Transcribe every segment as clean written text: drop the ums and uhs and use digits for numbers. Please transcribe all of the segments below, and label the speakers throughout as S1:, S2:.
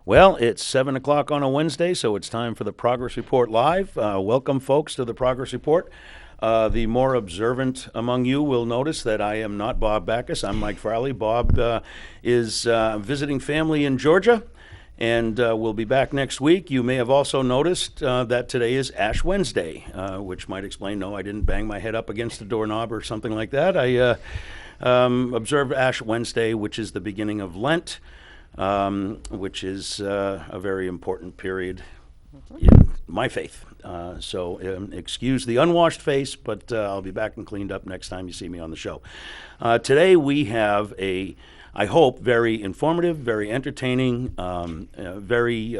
S1: Well, it's 7 o'clock on a Wednesday, so it's time for the Progress Report Live. Welcome, folks, to the Progress Report. The more observant among you will notice that I am not Bob Backus. I'm Mike Farley. Bob is visiting family in Georgia, and we'll be back next week. You may have also noticed that today is Ash Wednesday, which might explain, no, I didn't bang my head up against a doorknob or something like that. I observed Ash Wednesday, which is the beginning of Lent. Which is a very important period in my faith. So excuse the unwashed face, but I'll be back and cleaned up next time you see me on the show. Today we have a, I hope, very informative, very entertaining, very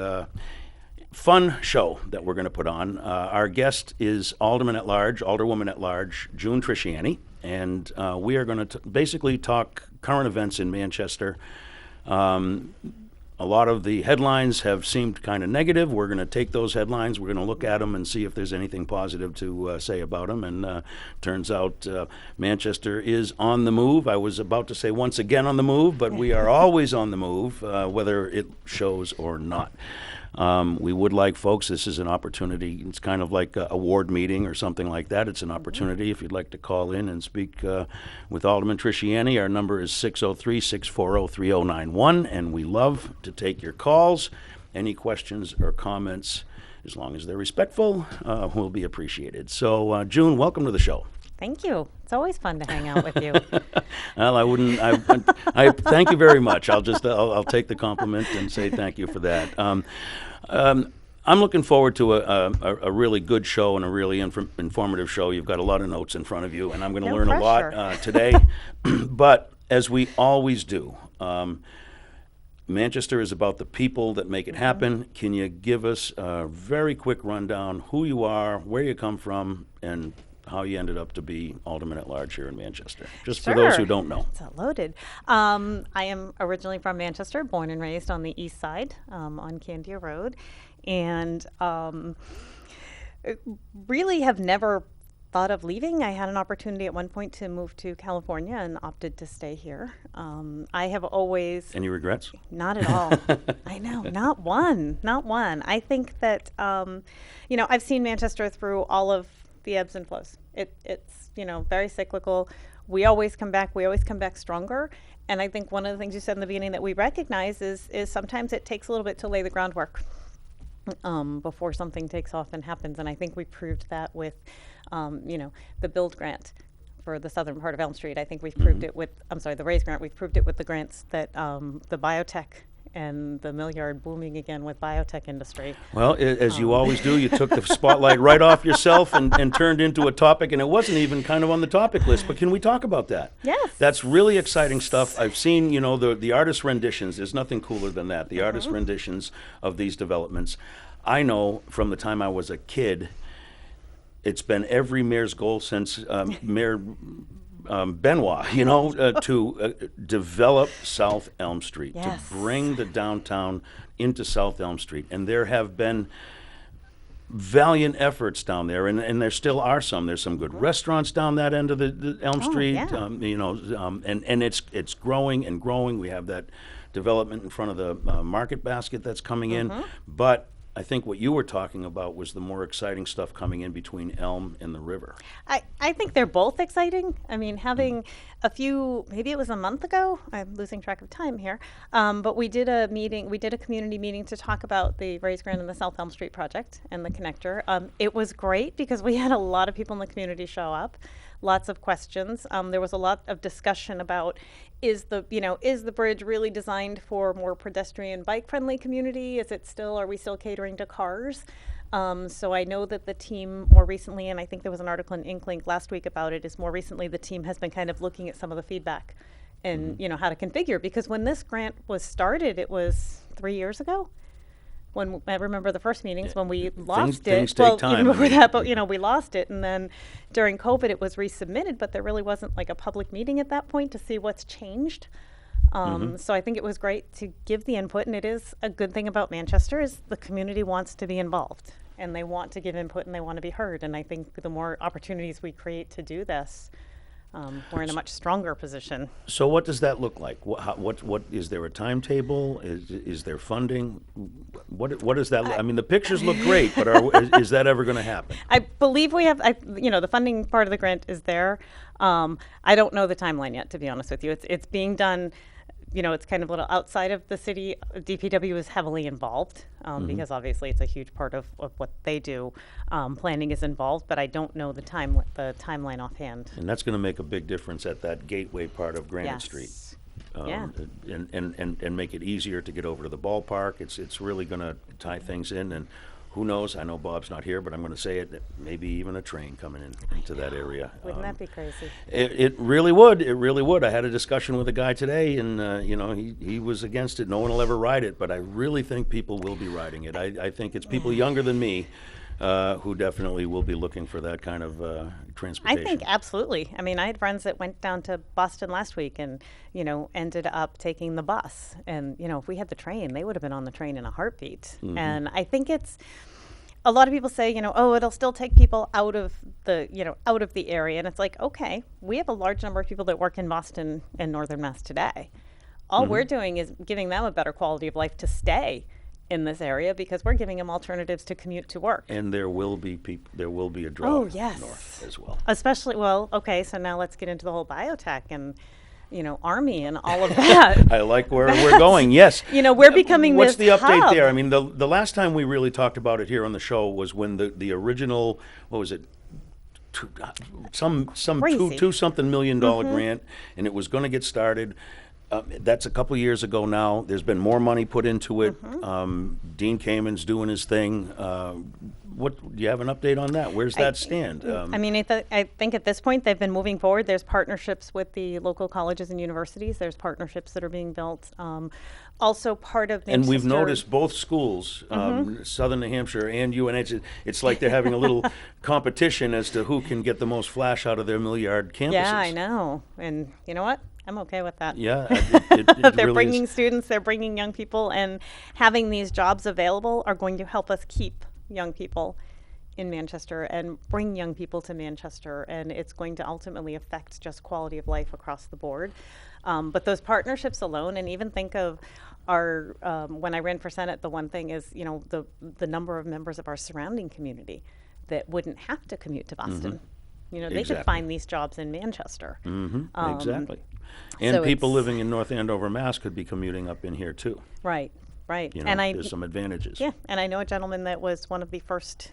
S1: fun show that we're going to put on. Our guest is Alderwoman at Large, June Trisciani, and we are going to basically talk current events in Manchester. A lot of the headlines have seemed kind of negative. We're going to take those headlines, we're going to look at them and see if there's anything positive to say about them. And turns out Manchester is on the move. I was about to say once again on the move, but we are always on the move, whether it shows or not. We would like folks, this is an opportunity, it's kind of like a ward meeting or something like that. It's an opportunity if you'd like to call in and speak with Alderman Trisciani. Our number is 603-640-3091, and we love to take your calls. Any questions or comments, as long as they're respectful, will be appreciated. So, June, welcome to the show.
S2: Thank you. It's always fun to hang out with you.
S1: Well, I thank you very much. I'll take the compliment and say thank you for that. I'm looking forward to a really good show and a really informative show. You've got a lot of notes in front of you, and I'm going to learn a lot today. But as we always do, Manchester is about the people that make it happen. Can you give us a very quick rundown who you are, where you come from, and how you ended up to be Alderman at Large here in Manchester, just for those who don't know.
S2: It's loaded. I am originally from Manchester, born and raised on the east side on Candia Road, and really have never thought of leaving. I had an opportunity at one point to move to California and opted to stay here. I have always...
S1: Any regrets?
S2: Not at all. I know, not one. I think that, I've seen Manchester through all of the ebbs and flows. It's very cyclical. We always come back stronger. And I think one of the things you said in the beginning that we recognize is sometimes it takes a little bit to lay the groundwork before something takes off and happens. And I think we proved that with, the build grant for the southern part of Elm Street. I think we've proved it with, the raise grant. We've proved it with the grants that the biotech and the mill yard booming again with biotech industry.
S1: Well, as you always do, you took the spotlight right off yourself and turned into a topic, and it wasn't even kind of on the topic list, but can we talk about that?
S2: Yes.
S1: That's really exciting stuff. I've seen, the artist renditions. There's nothing cooler than that, the artist renditions of these developments. I know from the time I was a kid, it's been every mayor's goal since Mayor Benoit, to develop South Elm Street,
S2: yes,
S1: to bring the downtown into South Elm Street. And there have been valiant efforts down there, and there still are some. There's some good restaurants down that end of the Elm Street,
S2: yeah.
S1: And it's growing and growing. We have that development in front of the Market Basket that's coming in, but I think what you were talking about was the more exciting stuff coming in between Elm and the river.
S2: I think they're both exciting. I mean, having a few, maybe it was a month ago, I'm losing track of time here, but we did a community meeting to talk about the Raise Grant and the South Elm Street project and the connector. It was great because we had a lot of people in the community show up. Lots of questions. There was a lot of discussion about is the bridge really designed for more pedestrian bike friendly community? Are we still catering to cars? So I know that the team more recently, and I think there was an article in Inklink last week about it, is more recently the team has been kind of looking at some of the feedback and how to configure, because when this grant was started, it was 3 years ago. When I remember the first meetings when we lost
S1: things take time.
S2: Even before that, but we lost it, and then during COVID it was resubmitted, but there really wasn't like a public meeting at that point to see what's changed. So I think it was great to give the input, and it is a good thing about Manchester is the community wants to be involved, and they want to give input, and they want to be heard. And I think the more opportunities we create to do this, we're in a much stronger position.
S1: So what does that look like? What is there a timetable? Is there funding? What is that? I mean, the pictures look great, but is that ever going to happen?
S2: I believe we have, the funding part of the grant is there. I don't know the timeline yet, to be honest with you. It's being done. It's kind of a little outside of the city. DPW is heavily involved because obviously it's a huge part of what they do. Planning is involved, but I don't know the timeline offhand.
S1: And that's going to make a big difference at that gateway part of Granite Street.
S2: Yeah.
S1: And make it easier to get over to the ballpark. It's really going to tie things in, and who knows? I know Bob's not here, but I'm going to say it. Maybe even a train coming into that area.
S2: Wouldn't that be crazy?
S1: It really would. It really would. I had a discussion with a guy today, and he was against it. No one will ever ride it, but I really think people will be riding it. I think it's people younger than me who definitely will be looking for that kind of transportation.
S2: I think absolutely. I mean, I had friends that went down to Boston last week and, ended up taking the bus. And, if we had the train, they would have been on the train in a heartbeat. Mm-hmm. And I think a lot of people say, it'll still take people out of the area. And it's like, okay, we have a large number of people that work in Boston and Northern Mass today. All we're doing is giving them a better quality of life to stay in this area because we're giving them alternatives to commute to work.
S1: And there will be a draw
S2: yes.
S1: north as well.
S2: Especially, so now let's get into the whole biotech and, Army and all of that.
S1: I like where we're going, yes.
S2: We're becoming
S1: What's
S2: this
S1: the update
S2: hub.
S1: there? I mean, the last time we really talked about it here on the show was when the original, what was it, some $2-something million grant, and it was going to get started. That's a couple years ago now. There's been more money put into it. Dean Kamen's doing his thing. Do you have an update on that? Where's that stand?
S2: I think at this point they've been moving forward. There's partnerships with the local colleges and universities. There's partnerships that are being built. Also part of Manchester.
S1: And we've noticed both schools, Southern New Hampshire and UNH, it's like they're having a little competition as to who can get the most flash out of their milliard campuses.
S2: Yeah, I know. And you know what? I'm okay with that.
S1: Yeah, it
S2: they're
S1: really
S2: bringing
S1: is.
S2: students, they're bringing young people, and having these jobs available are going to help us keep young people in Manchester and bring young people to Manchester, and it's going to ultimately affect just quality of life across the board. But those partnerships alone, and even think of our, when I ran for Senate, the one thing is, the number of members of our surrounding community that wouldn't have to commute to Boston. They
S1: Exactly.
S2: could find these jobs in Manchester.
S1: Exactly. And
S2: so
S1: people living in North Andover, Mass. could be commuting up in here too.
S2: Right.
S1: And there's some advantages.
S2: Yeah, and I know a gentleman that was one of the first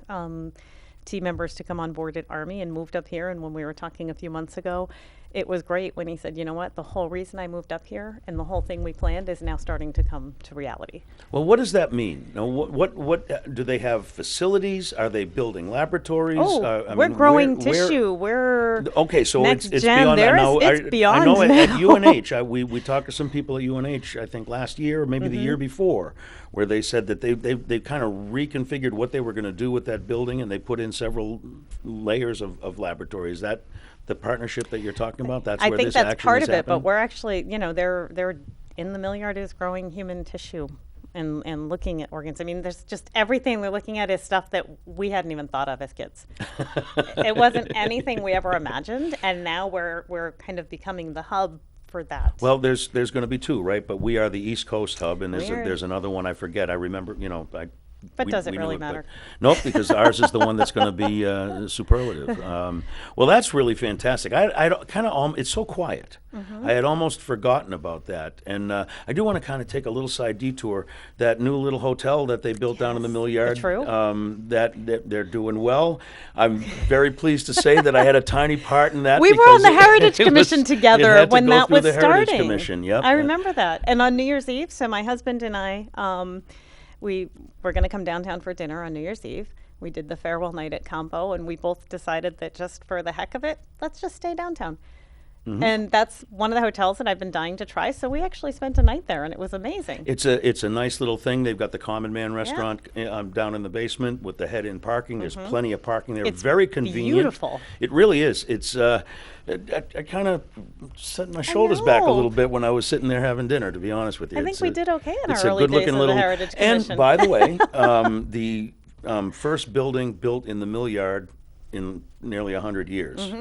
S2: team members to come on board at Army and moved up here. And when we were talking a few months ago, it was great when he said, you know what, the whole reason I moved up here and the whole thing we planned is now starting to come to reality.
S1: Well, what does that mean? Now, what do they have facilities? Are they building laboratories?
S2: We're growing tissue. We're
S1: okay. So
S2: next
S1: it's
S2: gen.
S1: beyond that. Now,
S2: It's beyond
S1: I know
S2: now.
S1: at UNH, we talked to some people at UNH. I think last year or maybe the year before, where they said that they kind of reconfigured what they were going to do with that building, and they put in several layers of laboratories. Is that the partnership that you're talking about? That's where this action is happening?
S2: I think that's part of it, but we're actually, they're in the mill yard is growing human tissue and looking at organs. I mean, there's just everything we're looking at is stuff that we hadn't even thought of as kids. It wasn't anything we ever imagined, and now we're kind of becoming the hub for that.
S1: Well, there's going to be two, right? But we are the East Coast hub, and
S2: We are.
S1: there's another one I forget. I remember,
S2: But does it
S1: we knew
S2: really
S1: but-
S2: matter?
S1: Nope, because ours is the one that's going to be superlative. Well, that's really fantastic. I kind of it's so quiet. I had almost forgotten about that, and I do want to kind of take a little side detour. That new little hotel that they built down in the mill yard.
S2: True.
S1: That they're doing well. I'm very pleased to say that I had a tiny part in that.
S2: We were on
S1: because
S2: the Heritage
S1: it
S2: Commission
S1: was-
S2: together
S1: it had to
S2: when
S1: go
S2: that
S1: through
S2: was
S1: the Heritage
S2: starting.
S1: Commission. Yep.
S2: I remember that. And on New Year's Eve, so my husband and I, we were going to come downtown for dinner on New Year's Eve. We did the farewell night at Campo, and we both decided that just for the heck of it, let's just stay downtown. And that's one of the hotels that I've been dying to try. So we actually spent a night there, and it was amazing.
S1: It's a nice little thing. They've got the Common Man restaurant down in the basement with the head-in parking. There's plenty of parking there.
S2: It's
S1: very convenient.
S2: beautiful.
S1: It really is. It's I kind of set my shoulders back a
S2: know.
S1: little bit when I was sitting there having dinner, to be honest with you.
S2: I think we did okay in
S1: it's
S2: our
S1: a
S2: early days
S1: good-looking
S2: of
S1: little
S2: the Heritage Commission.
S1: And by the way, the first building built in the mill yard in nearly 100 years.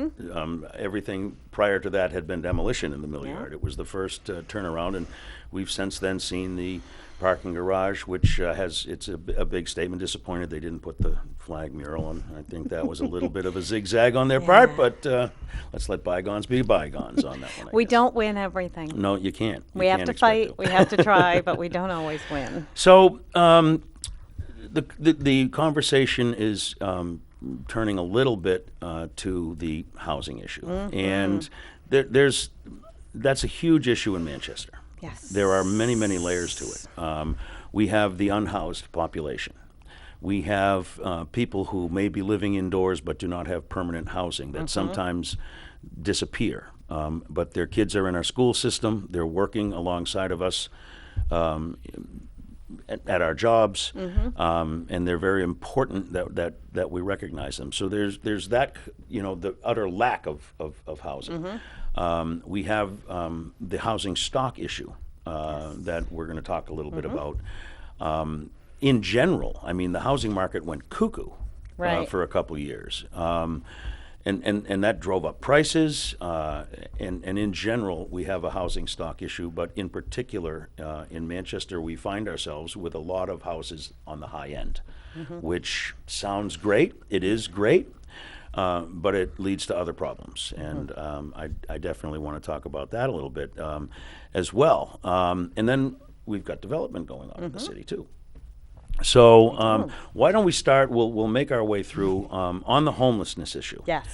S1: Everything prior to that had been demolition in the mill yard. It was the first turnaround, and we've since then seen the parking garage, which it's a big statement. Disappointed they didn't put the flag mural on. I think that was a little bit of a zigzag on their part, but let's let bygones be bygones on that one.
S2: We don't win everything.
S1: No, you can't.
S2: We have to fight. We have to try, but we don't always win.
S1: So the conversation is turning a little bit to the housing issue, and that's a huge issue in Manchester.
S2: Yes.
S1: There are many, many layers to it. We have the unhoused population. We have people who may be living indoors but do not have permanent housing that sometimes disappear. But their kids are in our school system. They're working alongside of us at our jobs, and they're very important that we recognize them. So there's that, the utter lack of housing. We have the housing stock issue that we're going to talk a little bit about. In general, I mean, the housing market went cuckoo for a couple of years. And that drove up prices, and in general, we have a housing stock issue, but in particular, in Manchester, we find ourselves with a lot of houses on the high end, which sounds great. It is great, but it leads to other problems, and I definitely want to talk about that a little bit as well. And then we've got development going on in the city, too. So why don't we start? We'll make our way through on the homelessness issue.
S2: Yes.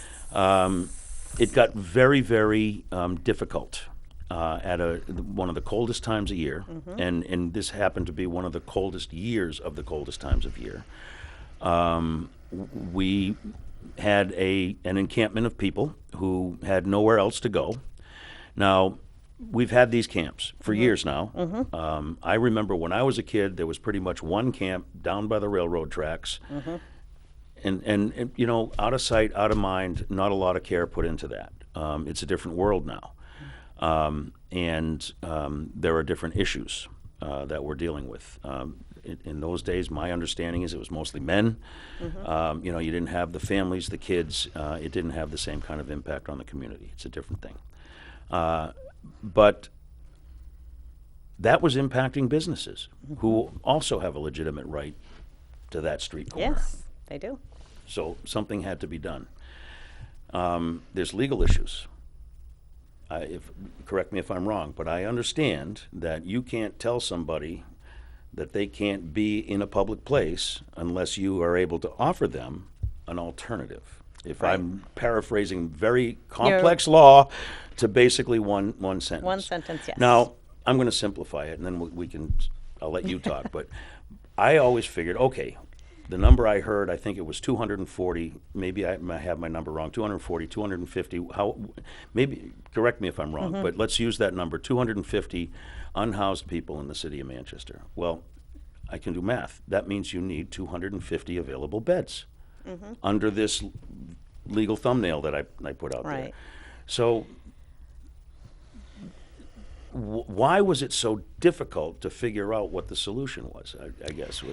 S1: It got very, very difficult at one of the coldest times of year, and this happened to be one of the coldest years of the coldest times of year. We had an encampment of people who had nowhere else to go. Now, we've had these camps for years now. I remember when I was a kid, there was pretty much one camp down by the railroad tracks. And out of sight, out of mind, not a lot of care put into that. It's a different world now. And there are different issues that we're dealing with. In those days, my understanding is it was mostly men. You didn't have the families, the kids. It didn't have the same kind of impact on the community. It's a different thing. But that was impacting businesses who also have a legitimate right to that street corner.
S2: Yes, they do.
S1: So something had to be done. There's legal issues. Correct me if I'm wrong, but I understand that you can't tell somebody that they can't be in a public place unless you are able to offer them an alternative. If I'm paraphrasing very complex law to basically one sentence.
S2: One sentence, yes.
S1: Now, I'm going to simplify it, and then I'll let you talk. But I always figured, okay, the number I heard, I think it was 240, maybe I have my number wrong, 240, 250, maybe, correct me if I'm wrong, but let's use that number, 250 unhoused people in the city of Manchester. Well, I can do math. That means you need 250 available beds under this legal thumbnail that I put out there. So why was it so difficult to figure out what the solution was, I guess?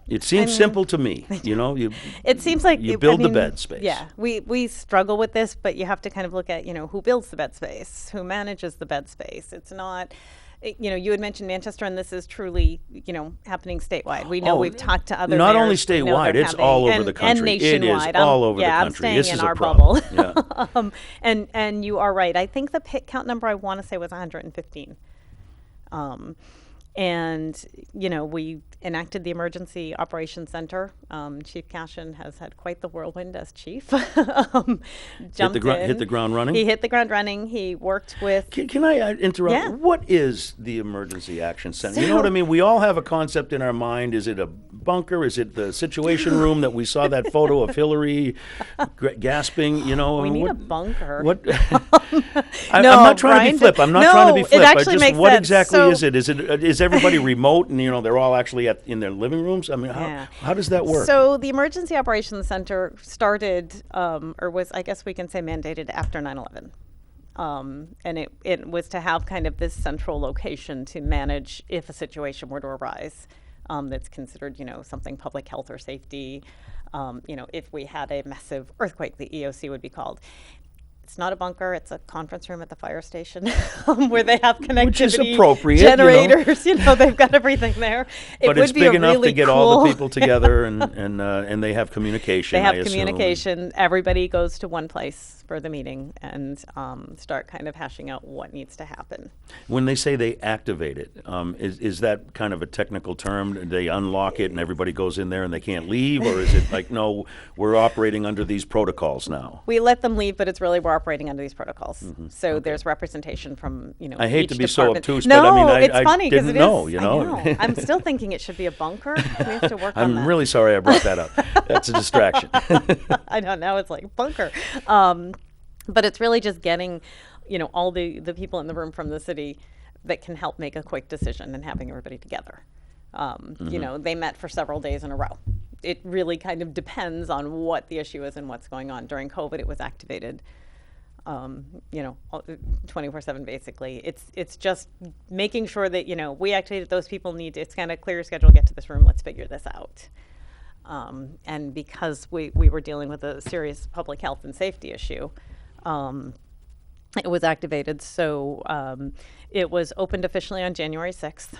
S1: It seems simple to me.
S2: It seems like
S1: you build the bed space.
S2: Yeah, we struggle with this, but you have to kind of look at, who builds the bed space, who manages the bed space. It's not, you had mentioned Manchester, and this is truly, happening statewide. We know we've talked to other
S1: not
S2: mayors,
S1: only statewide, it's all over the country.
S2: And nationwide.
S1: It is all over the country.
S2: I'm staying
S1: this
S2: in
S1: is
S2: our
S1: a problem.
S2: bubble. And you are right. I think the pit count number I want to say was 115. And, we enacted the Emergency Operations Center. Chief Cashin has had quite the whirlwind as chief. Hit
S1: the ground running?
S2: He hit the ground running. He worked with...
S1: Can I interrupt?
S2: Yeah.
S1: What is the Emergency Action Center? You know what I mean? We all have a concept in our mind. Is it a bunker? Is it the Situation Room that we saw that photo of Hillary gasping?
S2: We need a bunker.
S1: What? I'm not trying to be flip. I'm not trying to be flip.
S2: It actually makes
S1: what
S2: sense.
S1: Exactly is it? Is everybody remote and they're all actually in their living rooms? I mean, how does that work?
S2: So the Emergency Operations Center started, or was, I guess we can say, mandated after 9/11. And it was to have kind of this central location to manage if a situation were to arise that's considered, something public health or safety. If we had a massive earthquake, the EOC would be called. It's not a bunker. It's a conference room at the fire station where they have connectivity,
S1: which is appropriate,
S2: generators. They've got everything there.
S1: But it's big enough to get all the people together, and they have communication.
S2: They have communication. Everybody goes to one place for the meeting and start kind of hashing out what needs to happen.
S1: When they say they activate it, is that kind of a technical term? They unlock it and everybody goes in there and they can't leave, or is it like, no, we're operating under these protocols now?
S2: We let them leave, but it's really we're operating under these protocols. So there's representation from
S1: I hate
S2: each
S1: to be
S2: department.
S1: so obtuse,
S2: no,
S1: but I mean,
S2: it's
S1: I
S2: funny because
S1: didn't
S2: it
S1: know.
S2: is.
S1: You know,
S2: I know. I'm still thinking it should be a bunker. We have to work on that.
S1: I'm really sorry I brought that up. That's a distraction.
S2: I don't know. It's like bunker. But it's really just getting, all the people in the room from the city that can help make a quick decision and having everybody together. They met for several days in a row. It really kind of depends on what the issue is and what's going on. During COVID, it was activated, 24/7 basically. It's just making sure that, we activated those people it's kind of clear your schedule, get to this room, let's figure this out. And because we were dealing with a serious public health and safety issue, it was activated. So it was opened officially on January 6th.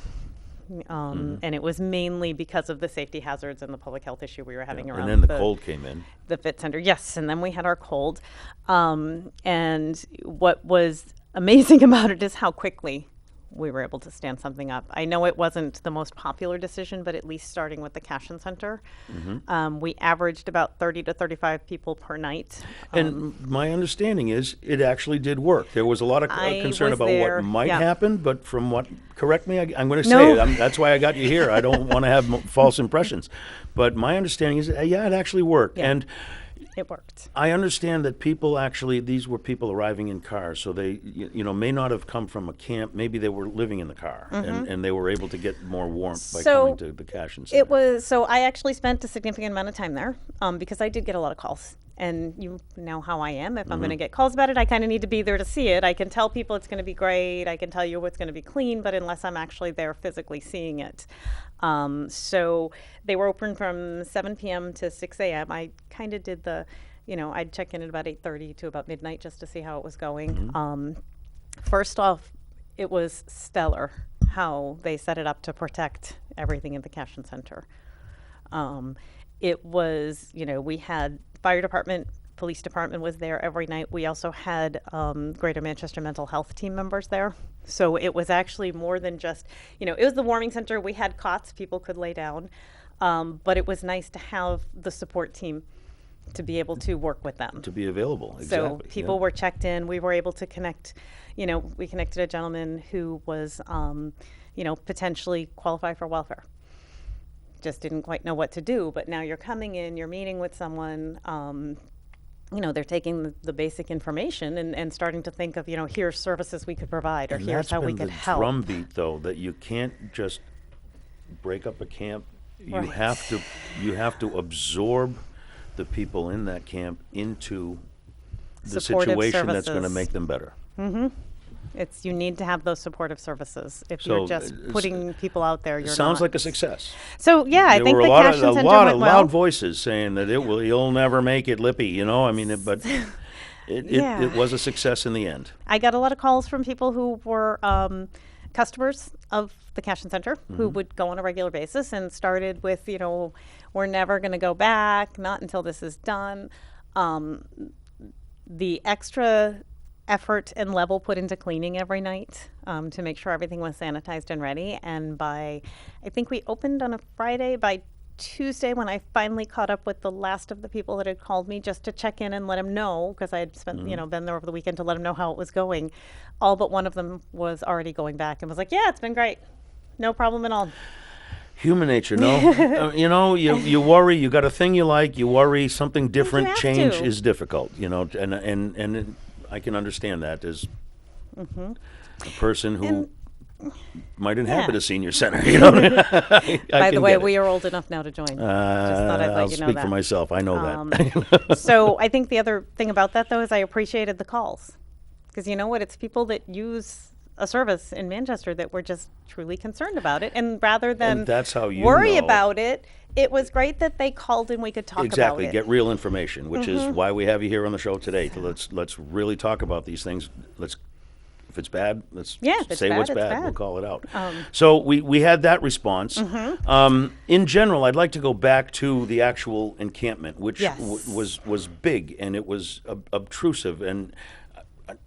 S2: And it was mainly because of the safety hazards and the public health issue we were having around.
S1: And then the cold came in.
S2: The Fit Center, yes. And then we had our cold. And what was amazing about it is how quickly we were able to stand something up. I know it wasn't the most popular decision, but at least starting with the Cashin Center, we averaged about 30 to 35 people per night.
S1: And my understanding is it actually did work. There was a lot of concern about what might happen, but from what, correct me, I'm going to say it. That's why I got you here. I don't want to have false impressions. But my understanding is, it actually worked.
S2: Yeah.
S1: And
S2: it worked.
S1: I understand that these were people arriving in cars, so they, may not have come from a camp. Maybe they were living in the car, and they were able to get more warmth by coming to the Cashin Center.
S2: So I actually spent a significant amount of time there because I did get a lot of calls. And you know how I am. If I'm going to get calls about it, I kind of need to be there to see it. I can tell people it's going to be great. I can tell you what's going to be clean, but unless I'm actually there physically seeing it. So they were open from 7 p.m. to 6 a.m. I kind of did I'd check in at about 8:30 to about midnight just to see how it was going. First off, it was stellar how they set it up to protect everything at the Cashin Center. It was, we had fire department, police department was there every night. We also had Greater Manchester mental health team members there. So it was actually more than just, it was the warming center. We had cots people could lay down. But it was nice to have the support team to be able to work with them.
S1: To be available, exactly.
S2: So people were checked in. We were able to connect, we connected a gentleman who was, potentially qualified for welfare. Just didn't quite know what to do, but now you're coming in, you're meeting with someone, they're taking the basic information and starting to think of, here's services we could provide, or here's how we could help.
S1: That's been the drumbeat, though, that you can't just break up a camp. You have to absorb the people in that camp into the situation that's going to make them better.
S2: You need to have those supportive services. If you're just putting people out there, you're
S1: sounds
S2: not.
S1: like a success.
S2: So I think the Cashin Center went well.
S1: There were a lot of loud voices saying that you'll never make it, Lippy. But it was a success in the end.
S2: I got a lot of calls from people who were customers of the Cashin Center who would go on a regular basis and started with, we're never going to go back, not until this is done. The extra effort and level put into cleaning every night to make sure everything was sanitized and ready. And I think we opened on a Friday. By Tuesday, when I finally caught up with the last of the people that had called me just to check in and let them know, because I had spent, been there over the weekend to let them know how it was going, all but one of them was already going back and was like, yeah, it's been great. No problem at all.
S1: Human nature, no? You worry, you got a thing you like, you worry, something different, change is difficult, and I can understand that as a person who might inhabit a senior center.
S2: By the way, we are old enough now to join. Just thought I'd let
S1: I'll
S2: you know
S1: speak
S2: that.
S1: for myself. I know that.
S2: So I think the other thing about that, though, is I appreciated the calls. Because you know what? It's people that use a service in Manchester that were just truly concerned about it. And rather than
S1: and that's how you
S2: worry
S1: know.
S2: about it, it was great that they called and we could talk
S1: Exactly,
S2: about it.
S1: get real information, which is why we have you here on the show today. Let's really talk about these things. If it's bad, let's
S2: if it's
S1: say
S2: bad,
S1: what's
S2: it's
S1: bad.
S2: bad.
S1: We'll call it out. So we had that response. In general, I'd like to go back to the actual encampment, which
S2: Yes.
S1: was big and it was obtrusive. And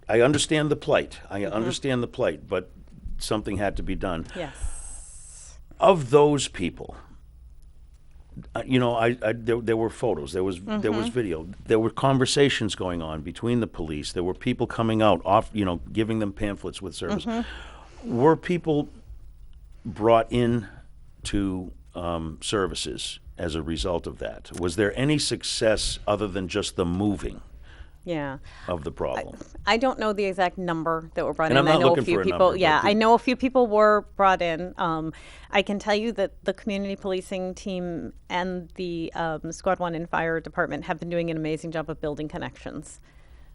S1: I understand the plight. I understand the plight, but something had to be done.
S2: Yes.
S1: Of those people, there were photos, there was video, there were conversations going on between the police, there were people coming out, giving them pamphlets with service. Were people brought in to services as a result of that? Was there any success other than just the moving
S2: Yeah.
S1: of the problem?
S2: I don't know the exact number that were brought
S1: And
S2: in.
S1: I'm not
S2: I know
S1: looking
S2: a few
S1: for a
S2: people.
S1: number,
S2: Yeah,
S1: but
S2: I know a few people were brought in. I can tell you that the community policing team and the Squad 1 and fire department have been doing an amazing job of building connections.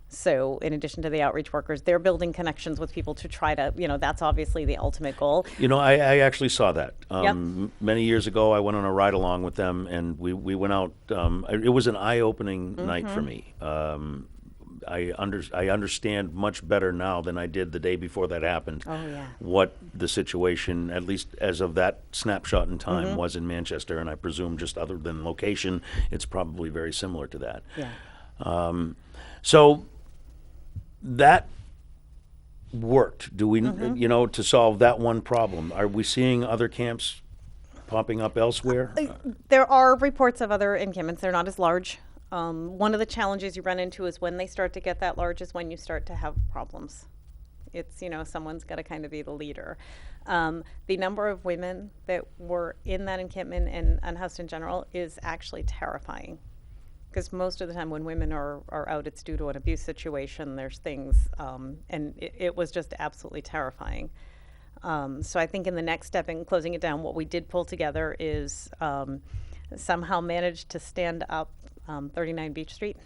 S2: So in addition to the outreach workers, they're building connections with people to try to, that's obviously the ultimate goal.
S1: I actually saw that.
S2: Yep.
S1: Many years ago, I went on a ride along with them, and we went out. It was an eye-opening night for me. I understand much better now than I did the day before that happened.
S2: Oh, yeah.
S1: What the situation, at least as of that snapshot in time, was in Manchester, and I presume just other than location, it's probably very similar to that.
S2: Yeah.
S1: So that worked. Do we, to solve that one problem? Are we seeing other camps popping up elsewhere?
S2: There are reports of other encampments. They're not as large. One of the challenges you run into is when they start to get that large is when you start to have problems. It's, someone's got to kind of be the leader. The number of women that were in that encampment and unhoused in general is actually terrifying. Because most of the time when women are out, it's due to an abuse situation. There's things, and it was just absolutely terrifying. So I think in the next step in closing it down, what we did pull together is somehow managed to stand up 39 Beach Street.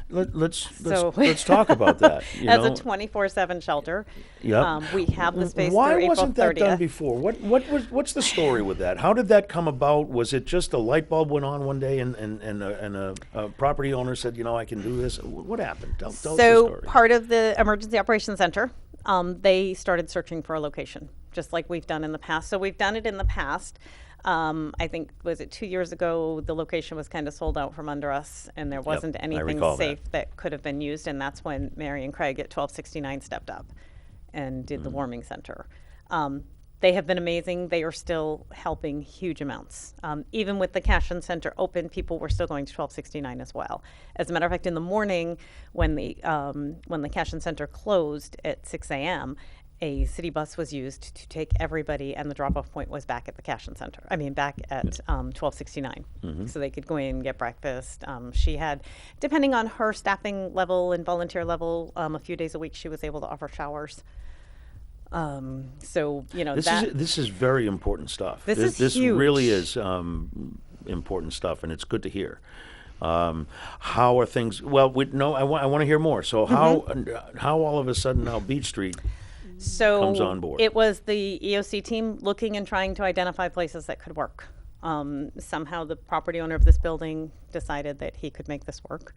S1: Let's talk about that.
S2: As a 24/7 shelter.
S1: Yep.
S2: We have the space
S1: Why
S2: through
S1: wasn't
S2: April
S1: that
S2: 30th.
S1: done before? What's the story with that? How did that come about? Was it just a light bulb went on one day and a property owner said, I can do this? What happened? Tell us the story.
S2: Part of the Emergency Operations Center, they started searching for a location, just like we've done in the past. So we've done it in the past. I think, was it 2 years ago, the location was kind of sold out from under us, and there wasn't anything
S1: recall
S2: safe that could have been used, and that's when Mary and Craig at 1269 stepped up and did the warming center. They have been amazing. They are still helping huge amounts. Even with the Cashin Center open, people were still going to 1269 as well. As a matter of fact, in the morning, when the Cashin Center closed at 6 a.m., a city bus was used to take everybody, and the drop-off point was back at the Cashin Center. Back at 1269. So they could go in and get breakfast. She had, depending on her staffing level and volunteer level, a few days a week she was able to offer showers.
S1: This is very important stuff.
S2: This
S1: really
S2: huge.
S1: is important stuff, and it's good to hear. How are things? Well, I want to hear more. So how all of a sudden now Beach Street comes on board?
S2: It was the EOC team looking and trying to identify places that could work. Somehow the property owner of this building decided that he could make this work.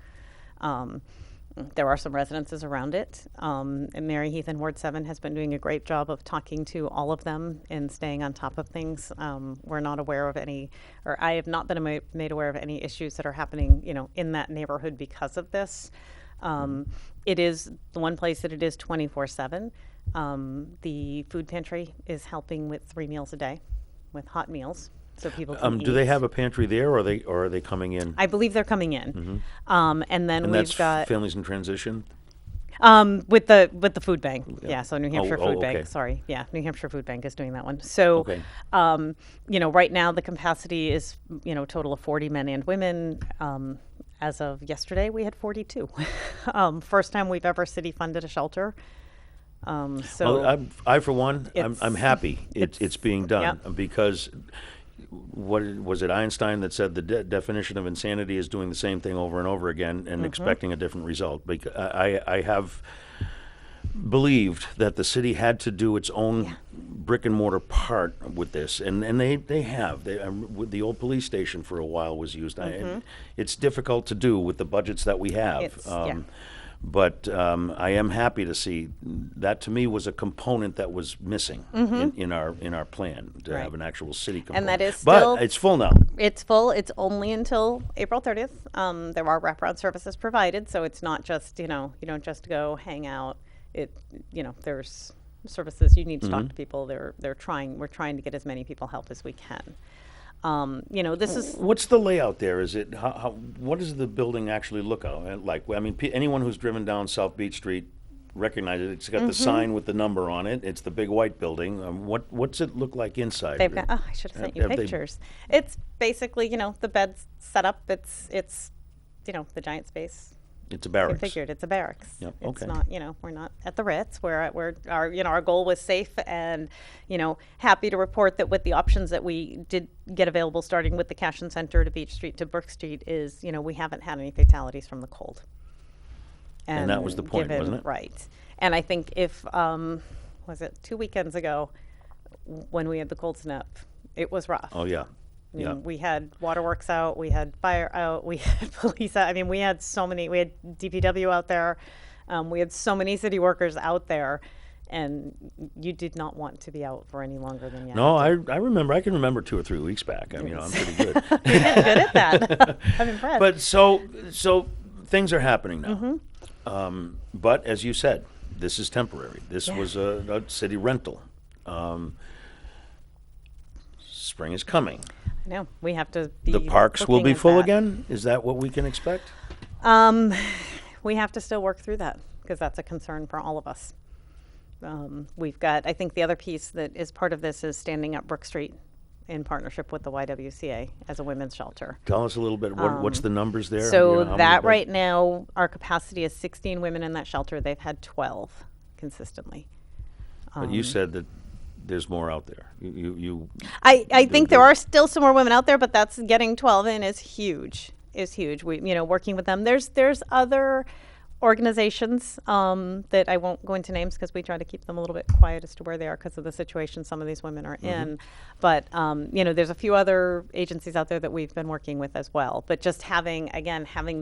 S2: There are some residences around it. And Mary Heath in Ward 7 has been doing a great job of talking to all of them and staying on top of things. We're not aware of any, or I have not been made aware of any issues that are happening, in that neighborhood because of this. It is the one place that it is 24/7. The food pantry is helping with 3 meals a day, with hot meals, so people can eat.
S1: Do they have a pantry there, or are they coming in?
S2: I believe they're coming in. And then
S1: And
S2: we've
S1: that's
S2: got
S1: families in transition.
S2: with the food bank. Yeah, so New Hampshire Food
S1: okay.
S2: Bank. Sorry, yeah, New Hampshire Food Bank is doing that one. So,
S1: Okay.
S2: Right now the capacity is total of 40 men and women. As of yesterday, we had 42. First time we've ever city funded a shelter.
S1: Well, I for one, I'm happy it's being done,
S2: Yep.
S1: because what was it, Einstein that said the definition of insanity is doing the same thing over and over again and expecting a different result. Because I have believed that the city had to do its own brick and mortar part with this, and they have. With the old police station for a while was used. And it's difficult to do with the budgets that we have. But I am happy to see that. To me, was a component that was missing in our plan to have an actual city component.
S2: And that is still,
S1: but it's full now.
S2: It's full. It's only until April 30th. There are wraparound services provided, so it's not just you don't just go hang out. There's services you need to talk to people. We're trying to get as many people help as we can. This is
S1: What's the layout there? Is it what does the building actually look like? I mean, anyone who's driven down South Beach Street recognizes it. It's got the sign with the number on it. It's the big white building. What's it look like inside?
S2: They've got. I should have sent you pictures. It's basically the bed's set up. It's the giant space.
S1: It's a barracks.
S2: Configured. It's a barracks.
S1: Yep.
S2: It's
S1: Okay.
S2: not, we're not at the Ritz. We're our goal was safe, and happy to report that with the options that we did get available, starting with the Cashin Center to Beach Street to Brook Street, is we haven't had any fatalities from the cold.
S1: And that was the point, wasn't it?
S2: Right. And I think if was it 2 weekends ago when we had the cold snap, it was rough.
S1: Oh yeah.
S2: I mean, we had waterworks out, we had fire out, we had police out. I mean, we had DPW out there. We had so many city workers out there, and you did not want to be out for any longer than you had
S1: No,
S2: to.
S1: I remember. I can remember 2 or 3 weeks back. I mean, I'm pretty good.
S2: You did good at that. I'm impressed.
S1: But so things are happening now. But as you said, this is temporary. This was a city rental. Spring is coming.
S2: No, we have to be.
S1: The parks will be
S2: looking at
S1: full
S2: that.
S1: again? Is that what we can expect?
S2: We have to still work through that because that's a concern for all of us. We've got, I think the other piece that is part of this is standing up Brook Street in partnership with the YWCA as a women's shelter.
S1: Tell us a little bit. What's the numbers there?
S2: So
S1: how many
S2: that
S1: beds?
S2: right now, our capacity is 16 women in that shelter. They've had 12 consistently.
S1: But you said that there's more out there.
S2: I think there are still some more women out there, but that's getting 12 in is huge. We, working with them. There's other organizations that I won't go into names because we try to keep them a little bit quiet as to where they are because of the situation some of these women are in. But, there's a few other agencies out there that we've been working with as well. But just having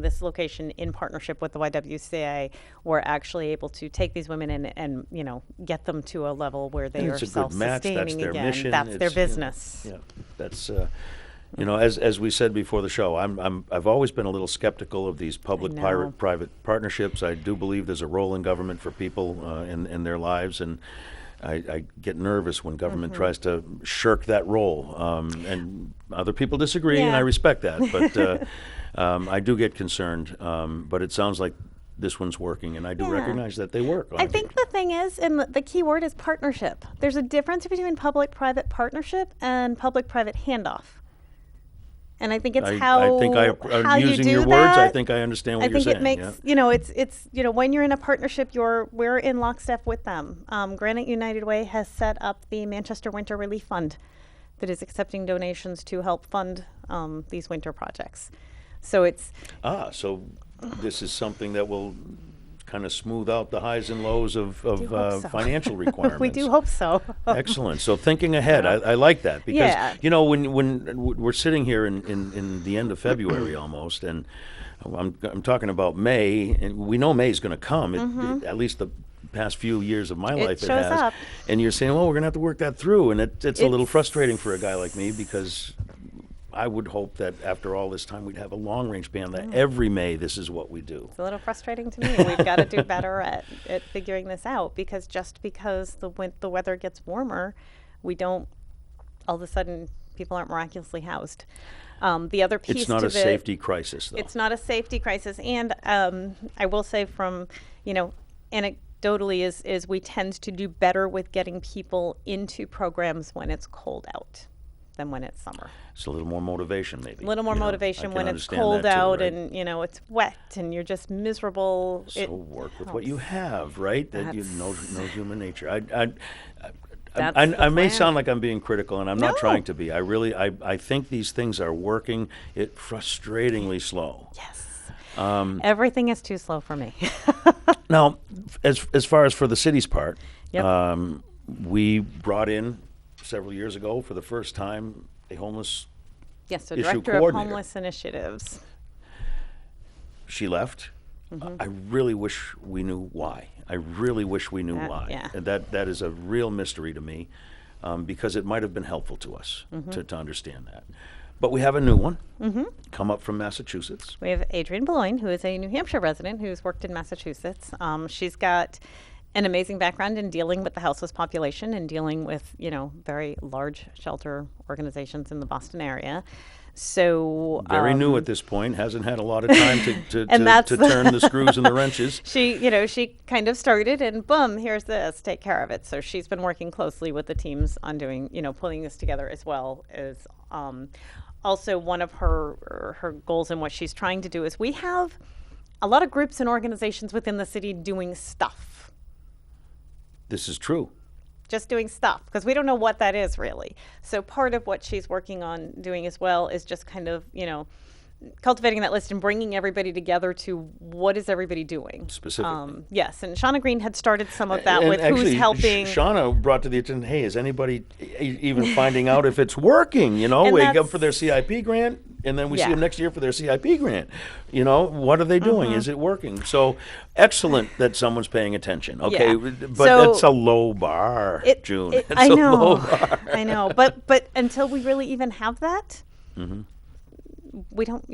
S2: this location in partnership with the YWCA, we're actually able to take these women in and get them to a level where they are self-sustaining
S1: That's their
S2: again.
S1: mission.
S2: That's their business.
S1: That's as we said before the show, I've always been a little skeptical of these public-private partnerships. I do believe there's a role in government for people in their lives, and I get nervous when government tries to shirk that role. And other people disagree, and I respect that. But I do get concerned. But it sounds like this one's working, and I do recognize that they work.
S2: I think the thing is, and the key word is partnership. There's a difference between public-private partnership and public-private handoff. And I think it's how
S1: using
S2: you do
S1: your
S2: that.
S1: words, I think I understand what you're saying.
S2: I think it makes, it's when you're in a partnership, we're in lockstep with them. Granite United Way has set up the Manchester Winter Relief Fund that is accepting donations to help fund these winter projects. So it's...
S1: So this is something that will kind of smooth out the highs and lows of financial requirements.
S2: We do hope so.
S1: Excellent. So thinking ahead, I like that because when we're sitting here in the end of February almost, and I'm talking about May, and we know May is going to come. At least the past few years of my life, it
S2: shows
S1: has.
S2: up.
S1: And you're saying, well, we're going to have to work that through, and it's a little frustrating for a guy like me because I would hope that after all this time we'd have a long-range plan that every May this is what we do.
S2: It's a little frustrating to me. We've got to do better at figuring this out because just because the weather gets warmer, we don't, all of a sudden, people aren't miraculously housed. The other piece
S1: It's not a safety crisis, though.
S2: It's not a safety crisis. And I will say from, anecdotally is we tend to do better with getting people into programs when it's cold out than when it's summer.
S1: It's a little more motivation, maybe.
S2: A little more motivation when it's cold out and it's wet and you're just miserable.
S1: So work with what you have, right? That you know human nature. I may sound like I'm being critical, and I'm not trying to be. I think these things are working. It's frustratingly slow.
S2: Yes. Everything is too slow for me.
S1: Now, as far as for the city's part, We brought in several years ago for the first time a homeless
S2: Yes, so
S1: issue
S2: Director of
S1: coordinator.
S2: Homeless Initiatives.
S1: She left. I really wish we knew why. I really wish we knew why.
S2: Yeah.
S1: And that is a real mystery to me, because it might have been helpful to us to understand that. But we have a new one come up from Massachusetts.
S2: We have Adrienne Boulogne, who is a New Hampshire resident who's worked in Massachusetts. She's got an amazing background in dealing with the houseless population and dealing with, very large shelter organizations in the Boston area. So
S1: Very new at this point, hasn't had a lot of time to
S2: And that's
S1: turn the screws and the wrenches.
S2: she kind of started and boom, here's this, take care of it. So she's been working closely with the teams on doing, pulling this together, as well as also one of her goals and what she's trying to do is we have a lot of groups and organizations within the city doing stuff.
S1: This is true.
S2: Just doing stuff, because we don't know what that is really. So part of what she's working on doing as well is just kind of, cultivating that list and bringing everybody together to what is everybody doing.
S1: Specifically.
S2: Yes, and Shauna Green had started some of that
S1: And
S2: with
S1: actually,
S2: who's helping.
S1: Shauna brought to the attention, hey, is anybody even finding out if it's working?
S2: And
S1: We go
S2: that's-
S1: for their CIP grant, and then we see
S2: Yeah.
S1: them next year for their CIP grant. What are they doing? Is it working? So excellent that someone's paying attention. Okay,
S2: Yeah.
S1: but
S2: So-
S1: it's a low bar, June. It's
S2: I
S1: a
S2: know,
S1: low bar.
S2: I know, but until we really even have that, we don't,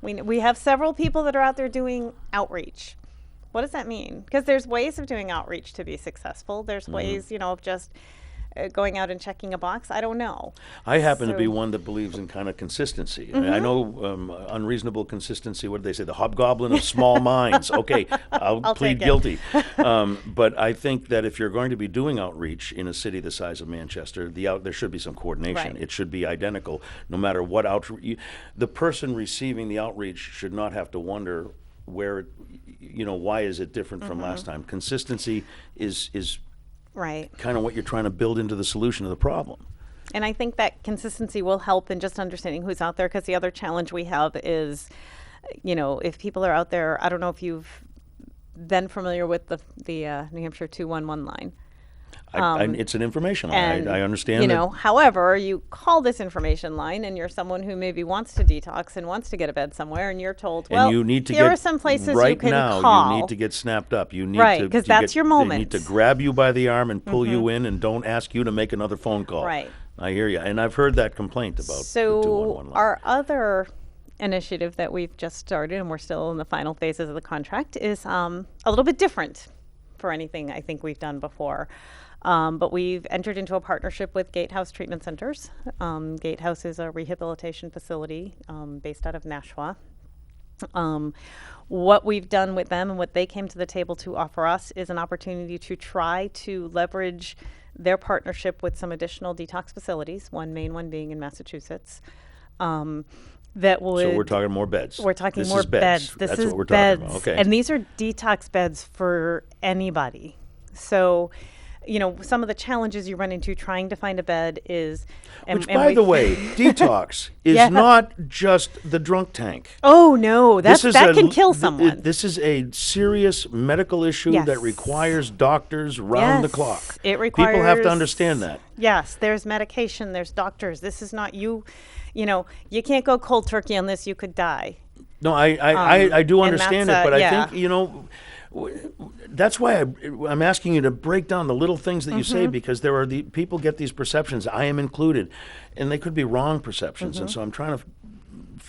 S2: we have several people that are out there doing outreach. What does that mean? Because there's ways of doing outreach to be successful. There's ways, of just going out and checking a box. I don't know.
S1: I happen to be
S2: So-
S1: one that believes in kind of consistency. I know unreasonable consistency. What do they say? The hobgoblin of small minds. Okay, I'll plead
S2: take it.
S1: guilty. But I think that if you're going to be doing outreach in a city the size of Manchester, there should be some coordination.
S2: Right.
S1: It should be identical, no matter what outreach. The person receiving the outreach should not have to wonder where, why is it different from last time. Consistency is
S2: Right.
S1: kind of what you're trying to build into the solution of the problem.
S2: And I think that consistency will help in just understanding who's out there, because the other challenge we have is, if people are out there, I don't know if you've been familiar with the New Hampshire 211 line.
S1: It's an information
S2: And,
S1: line. I understand that.
S2: however, you call this information line and you're someone who maybe wants to detox and wants to get a bed somewhere, and you're told, well,
S1: And you need to
S2: here
S1: get
S2: are some places
S1: right
S2: you can
S1: now,
S2: call.
S1: you need to get snapped up. You need
S2: Right,
S1: to
S2: 'cause that's your
S1: They
S2: moment.
S1: need to grab you by the arm and pull you in, and don't ask you to make another phone call.
S2: Right.
S1: I hear you, and I've heard that complaint about the
S2: So
S1: 211 line.
S2: our other initiative that we've just started, and we're still in the final phases of the contract, is a little bit different for anything I think we've done before. But we've entered into a partnership with Gatehouse Treatment Centers. Gatehouse is a rehabilitation facility based out of Nashua. What we've done with them and what they came to the table to offer us is an opportunity to try to leverage their partnership with some additional detox facilities, one main one being in Massachusetts. That would.
S1: So we're talking more beds.
S2: We're talking
S1: This
S2: more
S1: is beds.
S2: This
S1: That's
S2: is
S1: what we're
S2: beds.
S1: talking about. Okay.
S2: And these are detox beds for anybody. So, some of the challenges you run into trying to find a bed is.
S1: Which, by the way, detox is
S2: Yeah.
S1: not just the drunk tank.
S2: Oh no, that can kill someone.
S1: This is a serious medical issue
S2: Yes.
S1: that requires doctors round the
S2: Yes,
S1: clock.
S2: it
S1: People have
S2: requires-
S1: to understand that.
S2: Yes, there's medication, there's doctors. This is not you. You can't go cold turkey on this. You could die.
S1: No, I do
S2: and
S1: understand it,
S2: that's,
S1: but I
S2: yeah.
S1: think, that's why I'm asking you to break down the little things that you say, because there are people get these perceptions, I am included, and they could be wrong perceptions, and so I'm trying to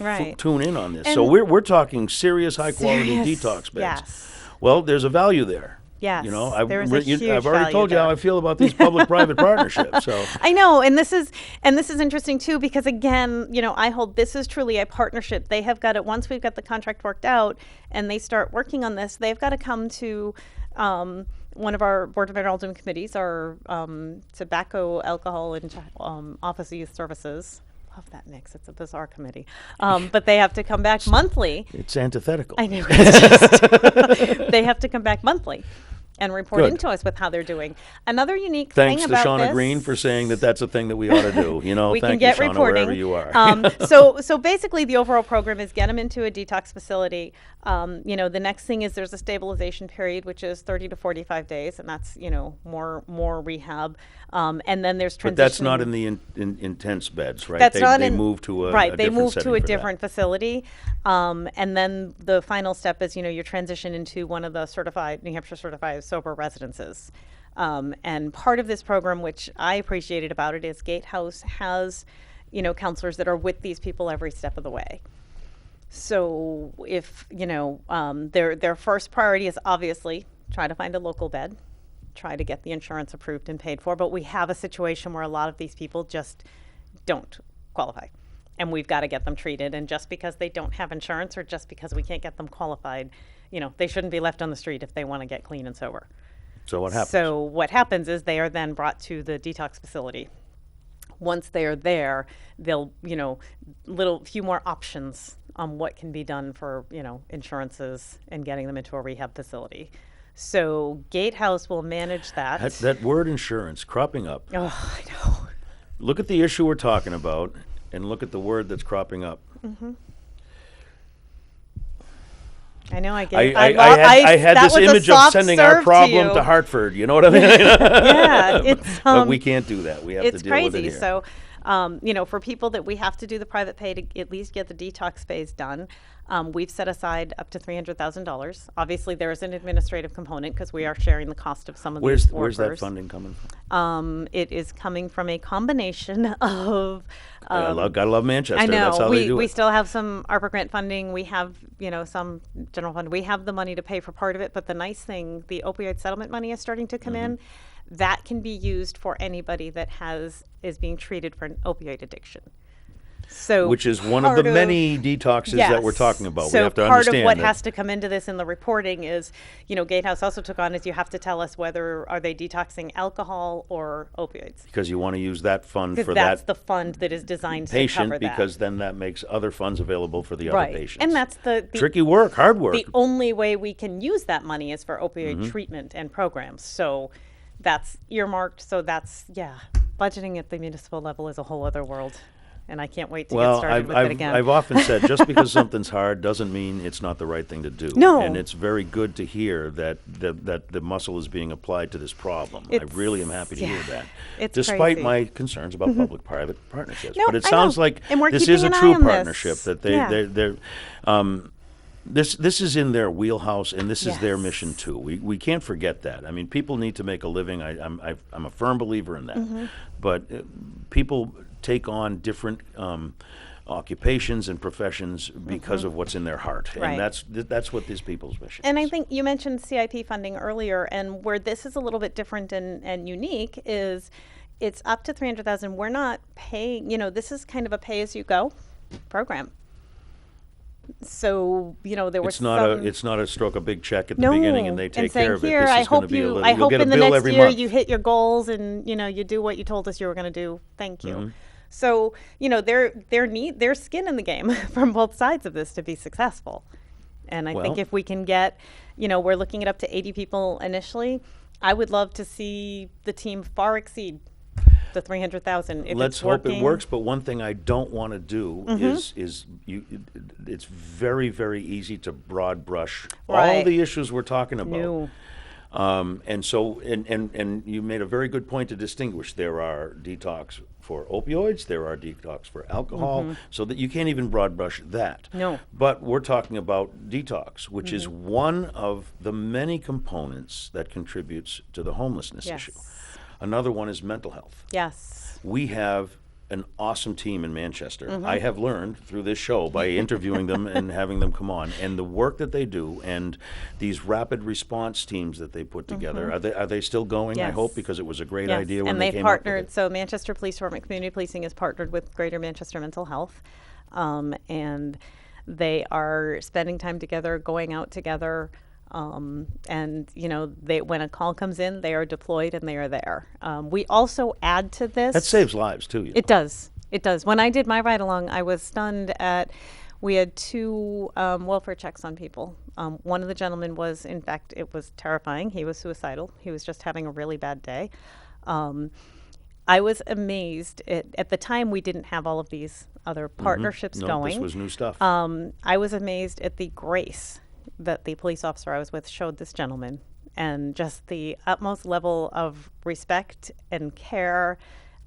S2: Right.
S1: tune in on this. So
S2: And-
S1: we're talking serious, high-quality
S2: Serious,
S1: detox beds.
S2: yes.
S1: Well, there's a value there.
S2: Yes,
S1: I've
S2: there is a huge
S1: already
S2: value
S1: told you how
S2: there.
S1: I feel about these public-private partnerships. So
S2: I know, and this is interesting too, because again, I hold this is truly a partnership. They have got it once we've got the contract worked out, and they start working on this. They've got to come to one of our Board of Alderman committees, our tobacco, alcohol, and Office of Youth Services. Love that mix. It's a bizarre committee, but they have to come back monthly.
S1: it's antithetical.
S2: I know. It's just, they have to come back monthly and report
S1: Good.
S2: into us with how they're doing. Another unique
S1: Thanks
S2: thing
S1: to
S2: about
S1: Shauna
S2: this,
S1: Green for saying that that's a thing that we ought to do. You know,
S2: we
S1: thank
S2: can get
S1: you, Shauna,
S2: reporting.
S1: wherever you are.
S2: So basically, the overall program is get them into a detox facility. The next thing is there's a stabilization period, which is 30 to 45 days, and that's more rehab. And then there's transitioning.
S1: But that's not in the intense beds, right?
S2: That's
S1: they move to a
S2: right. They
S1: different
S2: move
S1: setting
S2: to a
S1: for that.
S2: different facility, and then the final step is you transition into one of the New Hampshire certified sober residences. And part of this program, which I appreciated about it, is Gatehouse has counselors that are with these people every step of the way. So if their first priority is obviously try to find a local bed, try to get the insurance approved and paid for, but we have a situation where a lot of these people just don't qualify, and we've got to get them treated. And just because they don't have insurance, or just because we can't get them qualified, they shouldn't be left on the street if they want to get clean and sober.
S1: So what happens?
S2: So what happens is they are then brought to the detox facility. Once they are there, they'll few more options on what can be done for insurances and getting them into a rehab facility. So Gatehouse will manage that.
S1: That word insurance cropping up.
S2: Oh, I know.
S1: Look at the issue we're talking about, and look at the word that's cropping up.
S2: Mm-hmm. I know. I
S1: had this image of sending our problem to Hartford. You know what I mean?
S2: Yeah,
S1: but we can't do that. We have to deal
S2: crazy.
S1: with it here.
S2: So, for people that we have to do the private pay to at least get the detox phase done, we've set aside up to $300,000. Obviously, there is an administrative component because we are sharing the cost of some of these workers.
S1: Where's that funding coming from?
S2: It is coming from a combination of.
S1: Gotta love Manchester.
S2: I know.
S1: That's how they do
S2: we
S1: it.
S2: still have some ARPA grant funding. We have some general fund. We have the money to pay for part of it. But the nice thing, the opioid settlement money is starting to come in. That can be used for anybody that is being treated for an opioid addiction. So
S1: which is one of the many detoxes that we're talking about.
S2: So
S1: we have to
S2: part
S1: understand
S2: of what
S1: that.
S2: has to come into this in the reporting is, Gatehouse also took on is you have to tell us whether are they detoxing alcohol or opioids.
S1: Because you want to use that fund for
S2: that's
S1: that
S2: the fund that is designed
S1: patient,
S2: to cover that.
S1: because then that makes other funds available for the
S2: right.
S1: other patients.
S2: And that's the
S1: tricky work, hard work.
S2: The only way we can use that money is for opioid treatment and programs. So that's earmarked. So that's budgeting at the municipal level is a whole other world. And I can't wait to get started with it again.
S1: I've often said just because something's hard doesn't mean it's not the right thing to do.
S2: No.
S1: And it's very good to hear that the muscle is being applied to this problem. I really am happy to hear that.
S2: It's
S1: despite
S2: crazy.
S1: my concerns about public-private partnerships.
S2: No,
S1: but it
S2: I
S1: sounds
S2: know.
S1: like
S2: And we're
S1: this
S2: keeping
S1: is a
S2: an eye
S1: true
S2: on this.
S1: partnership that they're this is in their wheelhouse, and this is their mission too. We can't forget that. I mean, people need to make a living. I'm a firm believer in that. But people take on different occupations and professions because of what's in their heart, and that's what these people's mission
S2: And
S1: is.
S2: I think you mentioned CIP funding earlier, and where this is a little bit different and unique is it's up to $300,000. We're not paying. This is kind of a pay-as-you-go program. So there was
S1: it's not a stroke a big check at the beginning and they take care of it.
S2: Here,
S1: This
S2: I
S1: is going to
S2: hope
S1: be a little.
S2: I
S1: You'll
S2: hope
S1: get
S2: in
S1: a
S2: the
S1: bill
S2: next
S1: every
S2: year
S1: month.
S2: you hit your goals and you do what you told us you were going to do. Thank you. So there's skin in the game from both sides of this to be successful. And I think if we can get, we're looking at up to 80 people initially. I would love to see the team far exceed the 300,000.
S1: Let's hope it works. But one thing I don't want to do is it's very, very easy to broad brush all the issues we're talking about.
S2: No.
S1: And so you made a very good point to distinguish. There are detox for opioids, there are detox for alcohol, so that you can't even broad brush that.
S2: No.
S1: But we're talking about detox, which is one of the many components that contributes to the homelessness issue. Another one is mental health.
S2: Yes.
S1: We have an awesome team in Manchester. I have learned through this show by interviewing them and having them come on, and the work that they do and these rapid response teams that they put together. Are they still going? I
S2: Yes.
S1: hope, because it was a great
S2: Yes.
S1: idea when
S2: and
S1: they
S2: they've
S1: came
S2: partnered.
S1: up with it.
S2: So Manchester Police Department Community Policing has partnered with Greater Manchester Mental Health, and they are spending time together, going out together. And when a call comes in, they are deployed and they are there. We also add to this.
S1: That saves lives too.
S2: It does. It does. When I did my ride along, I was stunned at. We had 2 welfare checks on people One of the gentlemen was, in fact, it was terrifying. He was suicidal. He was just having a really bad day. I was amazed. At the time, we didn't have all of these other partnerships
S1: No,
S2: going.
S1: this was new stuff.
S2: I was amazed at the grace that the police officer I was with showed this gentleman, and just the utmost level of respect and care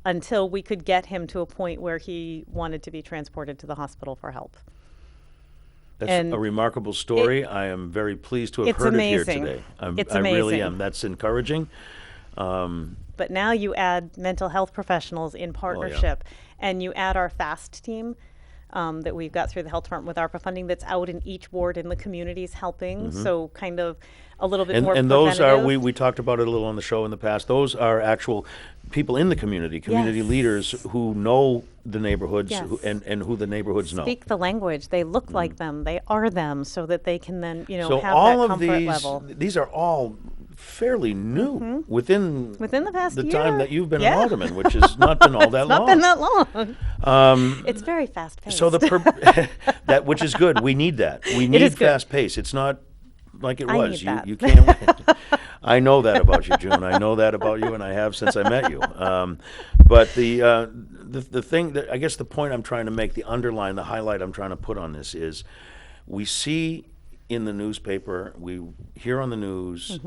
S2: until we could get him to a point where he wanted to be transported to the hospital for help.
S1: That's
S2: and
S1: a remarkable story. I am very pleased to have heard
S2: amazing.
S1: it here today.
S2: It's
S1: I really
S2: amazing.
S1: am. That's encouraging.
S2: But now you add mental health professionals in partnership, and you add our FAST team that we've got through the health department with ARPA funding that's out in each ward in the communities helping. So kind of a little bit more
S1: And those are,
S2: preventative.
S1: we talked about it a little on the show in the past, those are actual people in the community
S2: Yes.
S1: leaders who know the neighborhoods
S2: Yes.
S1: and who the neighborhoods know.
S2: Speak the language. They look like them. They are them, so that they can then,
S1: So
S2: have
S1: all
S2: that
S1: of
S2: comfort
S1: these,
S2: level.
S1: these are all fairly new within
S2: the past
S1: the
S2: year.
S1: time that you've been
S2: Yeah.
S1: an alderman, which has not been all that
S2: It's
S1: long.
S2: not been that long. It's very fast paced.
S1: So that, which is good. We need that. We
S2: is
S1: need
S2: good.
S1: fast pace. It's not like it
S2: I
S1: was.
S2: need that.
S1: You can't. I know that about you, June. I know that about you, and I have since I met you. But the thing that I guess the point I'm trying to make, the highlight I'm trying to put on this is, we see in the newspaper, we hear on the news,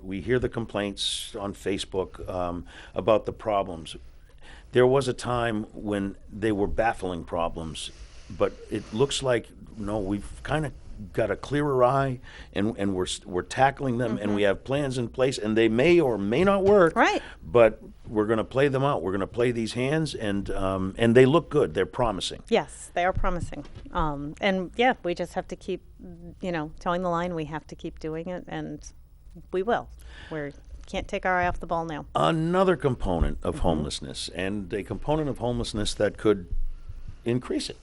S1: we hear the complaints on Facebook about the problems. There was a time when they were baffling problems, but it looks like, no, we've kind of got a clearer eye, and we're tackling them, and we have plans in place, and they may or may not work.
S2: Right.
S1: But we're going to play them out. We're going to play these hands, and they look good. They're promising.
S2: Yes, they are promising. And yeah, we just have to keep, towing the line. We have to keep doing it, and we will. We can't take our eye off the ball now.
S1: Another component of homelessness, and a component of homelessness that could increase it,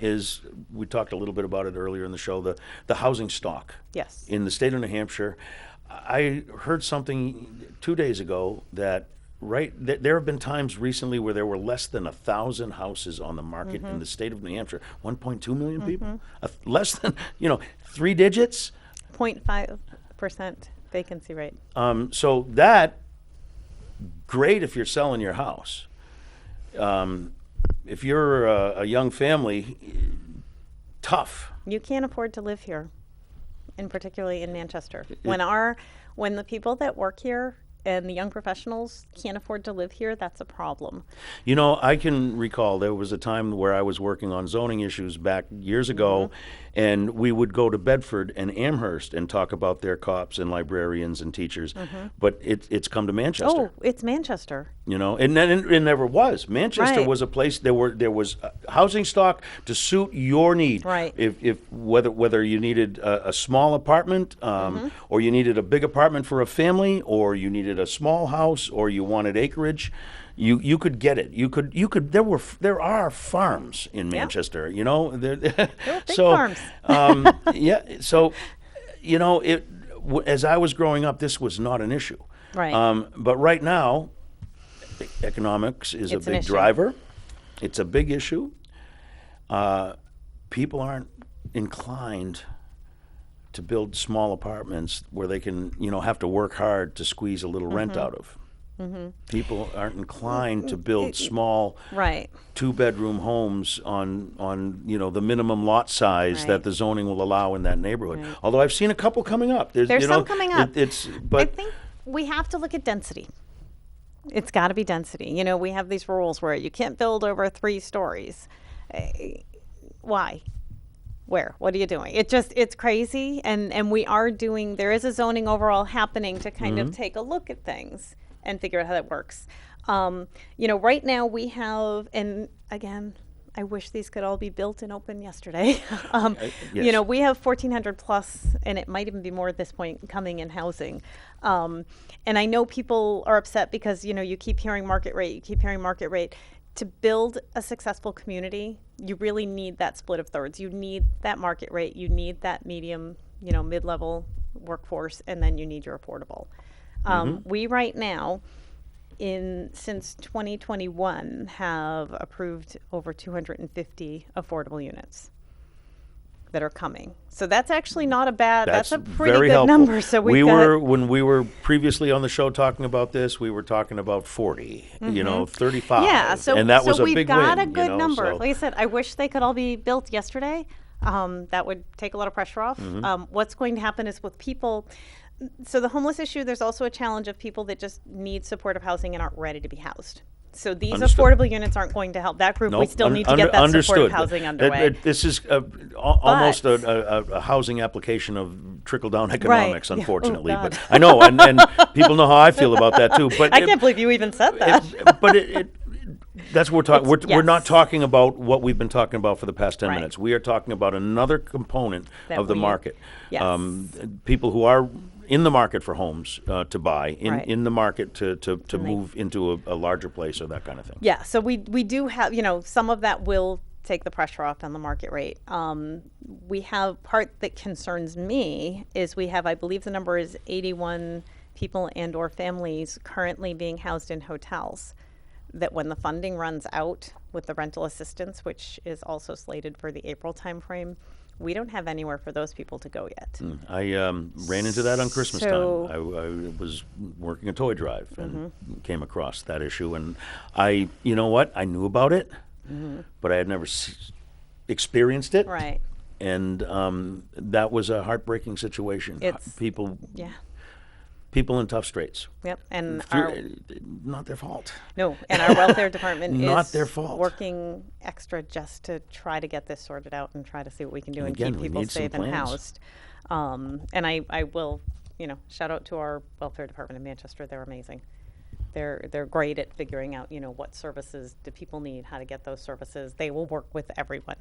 S1: is, we talked a little bit about it earlier in the show, the housing stock.
S2: Yes.
S1: In the state of New Hampshire. I heard something 2 days ago that there have been times recently where there were less than 1,000 houses on the market in the state of New Hampshire. 1.2 million people? Less than, 3 digits?
S2: 0.5% vacancy rate.
S1: So that, great if you're selling your house. If you're a young family, tough.
S2: You can't afford to live here, and particularly in Manchester. When the people that work here and the young professionals can't afford to live here, that's a problem.
S1: I can recall there was a time where I was working on zoning issues back years ago, and we would go to Bedford and Amherst and talk about their cops and librarians and teachers. But it's come to Manchester.
S2: Oh, it's Manchester.
S1: And then it never was. Manchester
S2: Right.
S1: was a place, there was housing stock to suit your need.
S2: Right.
S1: If whether you needed a small apartment, or you needed a big apartment for a family, or you needed a small house, or you wanted acreage, you could get it. You could. There are farms in Manchester. There
S2: They're big farms.
S1: Yeah. So, as I was growing up, this was not an issue.
S2: Right.
S1: But right now, economics is
S2: It's
S1: a
S2: an
S1: big
S2: issue.
S1: driver. It's a big issue. People aren't inclined to build small apartments where they can, have to work hard to squeeze a little rent out of. People aren't inclined to build small
S2: Right.
S1: 2-bedroom homes on the minimum lot size
S2: Right.
S1: that the zoning will allow in that neighborhood.
S2: Right.
S1: Although I've seen a couple coming up.
S2: There's some coming up. I
S1: But
S2: think we have to look at density. It's got to be density. We have these rules where you can't build over 3 stories. Why? Where? What are you doing? It's crazy. And there is a zoning overall happening to kind of take a look at things and figure out how that works. Right now we have, and again, I wish these could all be built and open yesterday.
S1: Yes.
S2: We have 1,400 plus, and it might even be more at this point, coming in housing. And I know people are upset because, you keep hearing market rate. To build a successful community, you really need that split of thirds. You need that market rate. You need that medium, mid-level workforce, and then you need your affordable. We right now, since 2021, have approved over 250 affordable units. that are coming. So that's actually not a bad, that's a pretty
S1: very
S2: good
S1: helpful.
S2: number. So
S1: When we were previously on the show talking about this, we were talking about 40, 35.
S2: yeah,
S1: and that was a
S2: we've
S1: big
S2: got
S1: win.
S2: a good number.
S1: So.
S2: Like I said, I wish they could all be built yesterday. That would take a lot of pressure off. What's going to happen is with people, so the homeless issue, there's also a challenge of people that just need supportive housing and aren't ready to be housed. So these
S1: Understood.
S2: affordable units aren't going to help that group. We still need to get that supportive housing underway.
S1: This is almost a housing application of trickle-down economics,
S2: Right.
S1: unfortunately.
S2: Yeah. Oh,
S1: but I know, and people know how I feel about that too. But
S2: I can't believe you even said that.
S1: That's what we're talking. We're not
S2: Yes.
S1: talking about what we've been talking about for the past 10
S2: Right.
S1: minutes. We are talking about another component
S2: That
S1: of the
S2: we-
S1: market.
S2: Yes.
S1: People who are in the market for homes to buy,
S2: Right.
S1: in the market to move into a larger place or that kind of thing.
S2: Yeah, so we do have, some of that will take the pressure off on the market rate. We have part that concerns me is we have, I believe the number is 81 people and or families currently being housed in hotels, that when the funding runs out with the rental assistance, which is also slated for the April timeframe, we don't have anywhere for those people to go yet.
S1: I ran into that on Christmas
S2: So-
S1: time. I was working a toy drive and came across that issue, and you know what? I knew about it, but I had never experienced it.
S2: Right.
S1: And that was a heartbreaking situation.
S2: It's-
S1: People in tough straits.
S2: Yep. And
S1: Not their fault.
S2: No, and our welfare department
S1: Not
S2: is
S1: their fault.
S2: working extra just to try to get this sorted out and try to see what we can do and
S1: again,
S2: keep
S1: we
S2: people
S1: need some
S2: safe and
S1: plans.
S2: housed. And I will, shout out to our welfare department in Manchester. They're amazing. They're great at figuring out, what services do people need, how to get those services. They will work with everyone,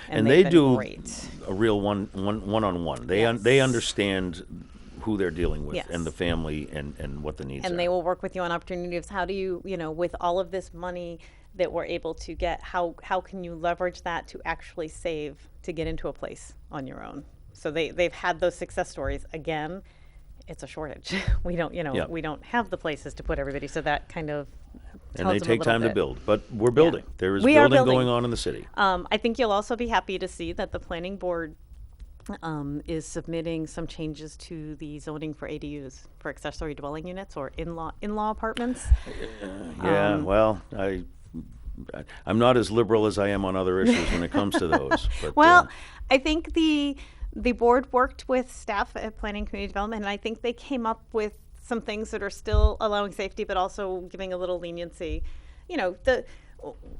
S1: And
S2: they've
S1: they
S2: been
S1: do
S2: great.
S1: a real one-on-one. They
S2: Yes.
S1: they understand who they're dealing with
S2: Yes.
S1: and the family and what the needs are.
S2: And they will work with you on opportunities. How do you, with all of this money that we're able to get, how can you leverage that to actually save to get into a place on your own? So they've had those success stories. Again, it's a shortage. We don't,
S1: Yeah.
S2: we don't have the places to put everybody. So that kind of
S1: And they
S2: tells them a
S1: take
S2: little
S1: time to
S2: bit.
S1: build. But we're building. There is
S2: We are
S1: building
S2: building.
S1: going on in the city.
S2: I think you'll also be happy to see that the planning board is submitting some changes to the zoning for ADUs, for accessory dwelling units or in-law apartments.
S1: Yeah, well, I'm not as liberal as I am on other issues when it comes to those. But,
S2: Well, I think the board worked with staff at Planning and Community Development, and I think they came up with some things that are still allowing safety, but also giving a little leniency.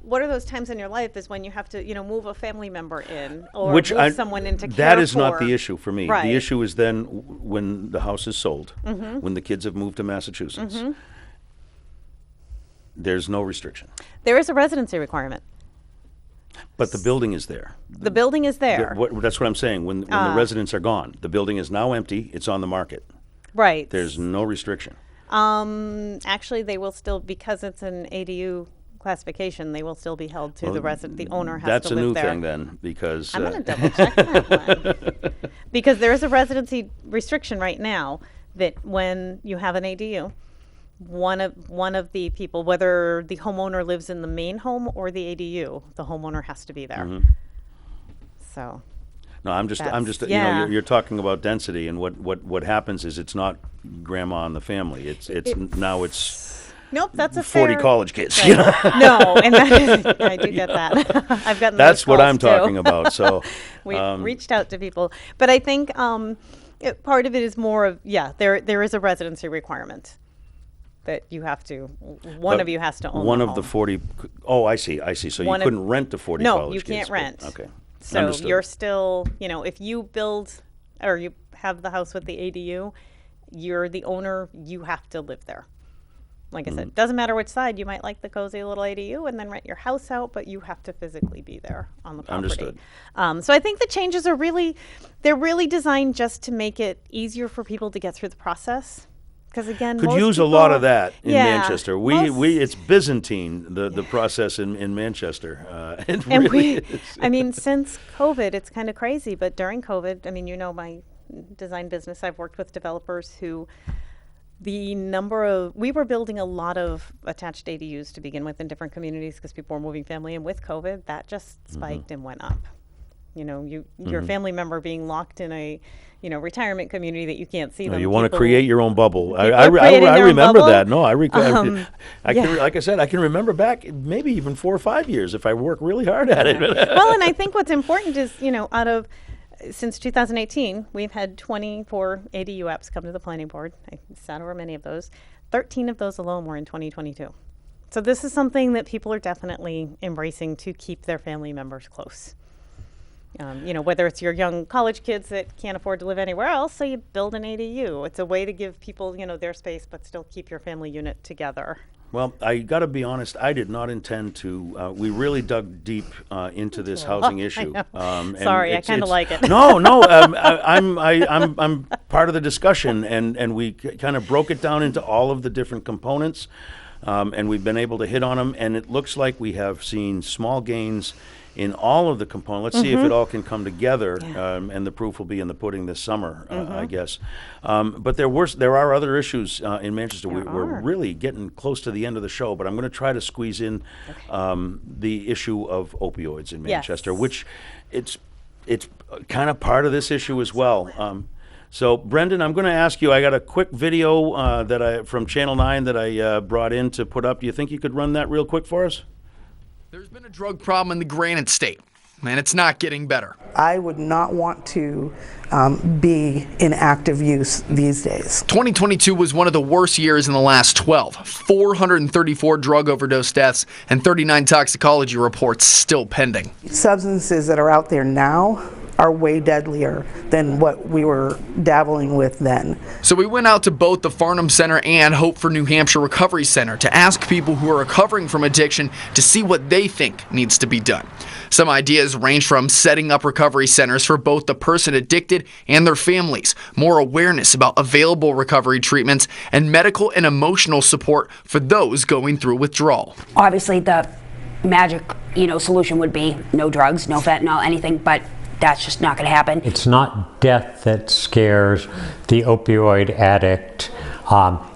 S2: What are those times in your life is when you have to, move a family member in or move someone into care
S1: that is not
S2: for.
S1: the issue for me.
S2: Right.
S1: The issue is then when the house is sold, when the kids have moved to Massachusetts. There's no restriction.
S2: There is a residency requirement.
S1: But the building is there.
S2: The building is there.
S1: That's what I'm saying. When the residents are gone, the building is now empty. It's on the market.
S2: Right.
S1: There's no restriction.
S2: Actually, they will still, because it's an ADU classification, they will still be held to the resident. The owner has
S1: That's
S2: to
S1: a
S2: live
S1: new
S2: there.
S1: thing then, because
S2: I'm going to double check that one. Because there is a residency restriction right now that when you have an ADU, one of the people, whether the homeowner lives in the main home or the ADU, the homeowner has to be there. So.
S1: no, I'm just
S2: yeah.
S1: you're talking about density, and what happens is it's not grandma and the family. Now it's
S2: Nope, that's a
S1: 40
S2: fair,
S1: college kids.
S2: Right.
S1: You know?
S2: No, and that is, I do get that. I've gotten
S1: That's
S2: those
S1: what
S2: calls
S1: I'm
S2: too.
S1: talking about. So
S2: We reached out to people, but I think part of it is more of there is a residency requirement that you have to. One of you has to own
S1: one
S2: the
S1: of the
S2: home.
S1: 40. Oh, I see. So
S2: One
S1: you
S2: of-
S1: couldn't rent to 40
S2: No,
S1: college
S2: you
S1: kids.
S2: can't
S1: but-
S2: rent.
S1: Okay.
S2: So
S1: Understood.
S2: you're still, if you build or you have the house with the ADU, you're the owner. You have to live there. Like I said, doesn't matter which side. You might like the cozy little ADU and then rent your house out, but you have to physically be there on the property.
S1: Understood.
S2: So I think the changes are they're really designed just to make it easier for people to get through the process. Because again,
S1: Could
S2: most
S1: use a lot
S2: people-
S1: of that in
S2: Yeah,
S1: Manchester. It's Byzantine, the process in Manchester. It
S2: And
S1: really is.
S2: I mean, since COVID, it's kind of crazy. But during COVID, I mean, my design business, I've worked with developers who we were building a lot of attached ADUs to begin with in different communities because people were moving family. And with COVID, that just spiked and went up. your family member being locked in a, retirement community that you can't see
S1: No,
S2: them.
S1: you want to
S2: People-
S1: create your own bubble.
S2: people
S1: I
S2: are creating their own
S1: remember
S2: bubble.
S1: that. No,
S2: Yeah.
S1: like I said, I can remember back maybe even 4 or 5 years if I work really hard at it.
S2: Well, and I think what's important is, since 2018, we've had 24 ADU apps come to the planning board. I sat over many of those. 13 of those alone were in 2022. So this is something that people are definitely embracing to keep their family members close. Whether it's your young college kids that can't afford to live anywhere else, so you build an ADU. It's a way to give people, their space, but still keep your family unit together.
S1: Well, I got to be honest. I did not intend to. We really dug deep into this housing issue.
S2: And Sorry, I kind of like it.
S1: No. I'm part of the discussion, and we kind of broke it down into all of the different components, and we've been able to hit on them. And it looks like we have seen small gains in all of the components. Let's see if it all can come together, and the proof will be in the pudding this summer, I guess. But there are other issues in Manchester. We're really getting close to the end of the show, but I'm going to try to squeeze in the issue of opioids in Manchester, which it's kind of part of this issue as well. So, Brendan, I'm going to ask you, I got a quick video from Channel 9 that I brought in to put up. Do you think you could run that real quick for us?
S3: There's been a drug problem in the Granite State, and it's not getting better.
S4: I would not want to be in active use these days.
S3: 2022 was one of the worst years in the last 12. 434 drug overdose deaths and 39 toxicology reports still pending.
S4: Substances that are out there now are way deadlier than what we were dabbling with then.
S3: So we went out to both the Farnham Center and Hope for New Hampshire Recovery Center to ask people who are recovering from addiction to see what they think needs to be done. Some ideas range from setting up recovery centers for both the person addicted and their families, more awareness about available recovery treatments, and medical and emotional support for those going through withdrawal.
S5: Obviously, the magic, solution would be no drugs, no fentanyl, anything, but that's just not going to happen.
S6: It's not death that scares the opioid addict.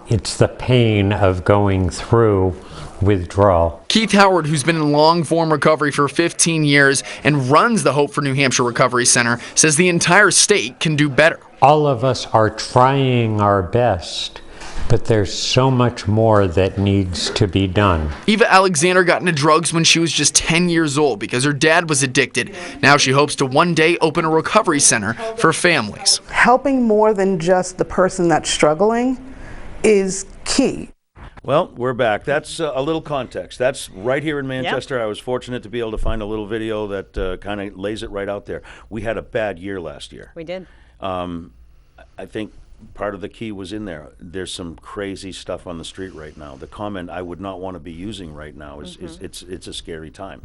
S6: It's the pain of going through withdrawal.
S3: Keith Howard, who's been in long-form recovery for 15 years and runs the Hope for New Hampshire Recovery Center, says the entire state can do better.
S6: All of us are trying our best, but there's so much more that needs to be done.
S3: Eva Alexander got into drugs when she was just 10 years old because her dad was addicted. Now she hopes to one day open a recovery center for families.
S4: Helping more than just the person that's struggling is key.
S1: Well, we're back. That's a little context. That's right here in Manchester. Yep. I was fortunate to be able to find a little video that kind of lays it right out there. We had a bad year last year.
S2: We did.
S1: I think part of the key was in there. There's some crazy stuff on the street right now. The comment I would not want to be using right now is it's a scary time.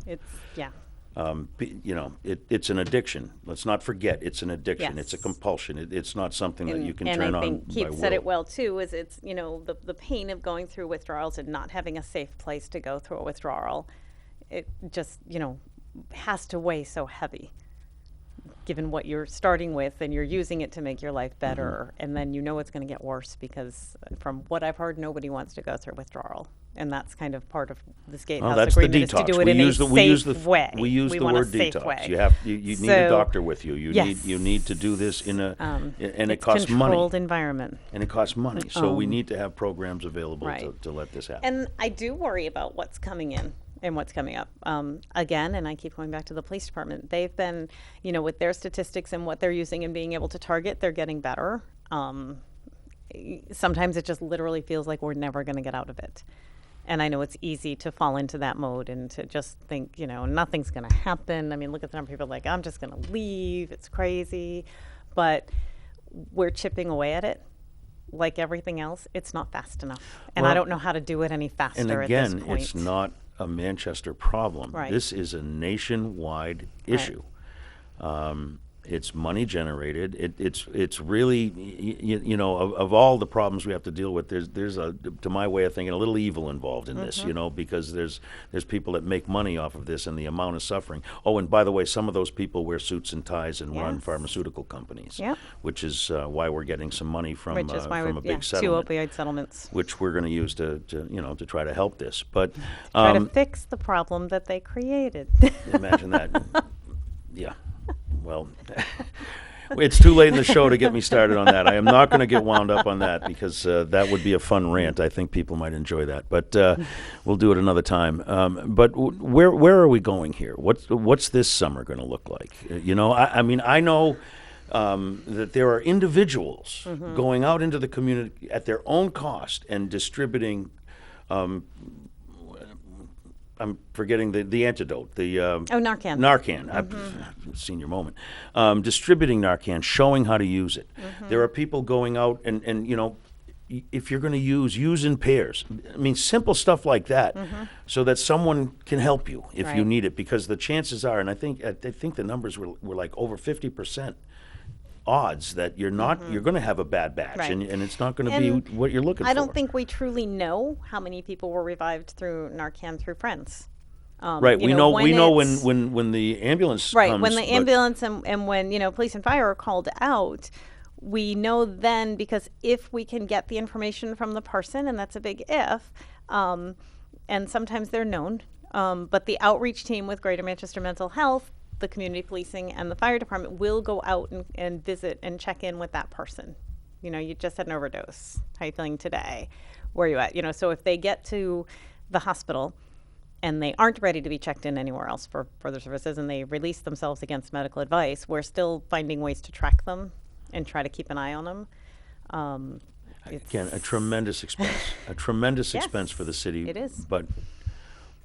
S1: It's an addiction. Let's not forget it's an addiction. Yes. It's a compulsion. It's not something that you can turn on by will.
S2: And I think Keith said it well too. Is it's the pain of going through withdrawals and not having a safe place to go through a withdrawal. It just has to weigh so heavy, given what you're starting with and you're using it to make your life better, and then it's going to get worse because from what I've heard, nobody wants to go through withdrawal. And that's kind of part of this gatehouse agreement is to do it in a safe way.
S1: We use the word detox. You need a doctor with you. You need to do this in a and it costs money.
S2: Controlled environment.
S1: And it costs money. So we need to have programs available to let this happen.
S2: And I do worry about what's coming in and what's coming up. Again, and I keep going back to the police department. They've been, with their statistics and what they're using and being able to target, they're getting better. Sometimes it just literally feels like we're never going to get out of it. And I know it's easy to fall into that mode and to just think, nothing's going to happen. I mean, look at the number of people like, I'm just going to leave. It's crazy. But we're chipping away at it. Like everything else, it's not fast enough. And I don't know how to do it any faster at this point.
S1: And again, it's not a Manchester problem.
S2: Right.
S1: This is a nationwide issue. It's money generated. It's really, of all the problems we have to deal with, there's to my way of thinking, a little evil involved in this, because there's people that make money off of this and the amount of suffering. Oh, and by the way, some of those people wear suits and ties and run pharmaceutical companies, which is why we're getting some money from a big settlement.
S2: 2 opioid settlements,
S1: which we're going to use to try to help this. But
S2: try to fix the problem that they created.
S1: Imagine that. Yeah. well, it's too late in the show to get me started on that. I am not going to get wound up on that because that would be a fun rant. I think people might enjoy that, but we'll do it another time. But where are we going here? What's this summer going to look like? I mean, I know that there are individuals going out into the community at their own cost and distributing. I'm forgetting the antidote.
S2: Narcan.
S1: Narcan. I've seen your moment. Distributing Narcan, showing how to use it. There are people going out and if you're going to use in pairs. I mean, simple stuff like that, so that someone can help you if you need it. Because the chances are, and I think the numbers were like over 50% odds that you're going to have a bad batch, and it's not going to be what you're looking for.
S2: I don't think we truly know how many people were revived through Narcan through friends.
S1: Right. We know when the ambulance comes,
S2: when the ambulance and when police and fire are called out, we know then, because if we can get the information from the person, and that's a big if, and sometimes they're known, but the outreach team with Greater Manchester Mental Health, the community policing, and the fire department will go out and visit and check in with that person. You just had an overdose. How are you feeling today? Where are you at? So if they get to the hospital and they aren't ready to be checked in anywhere else for further services, and they release themselves against medical advice, we're still finding ways to track them and try to keep an eye on them.
S1: Again, a tremendous expense. A tremendous expense for the city.
S2: It is.
S1: But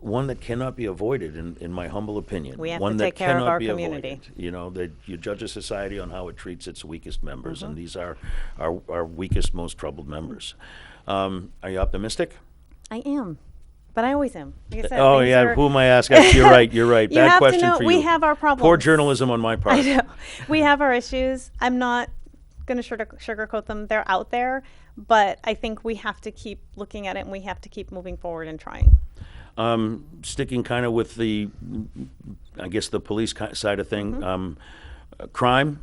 S1: one that cannot be avoided, in my humble opinion.
S2: We have
S1: one
S2: to take
S1: that
S2: care of
S1: cannot
S2: our
S1: be
S2: community.
S1: Avoided. You judge a society on how it treats its weakest members, and these are our weakest, most troubled members. Are you optimistic?
S2: I am. But I always am. Like I said,
S1: Oh, yeah. Who am I asking? You're right. You're right.
S2: You
S1: Bad
S2: have
S1: question
S2: to know,
S1: for you.
S2: we have our problems.
S1: Poor journalism on my part.
S2: I know. We have our issues. I'm not going to sugarcoat them. They're out there. But I think we have to keep looking at it, and we have to keep moving forward and trying.
S1: Sticking kind of with the police side of thing, crime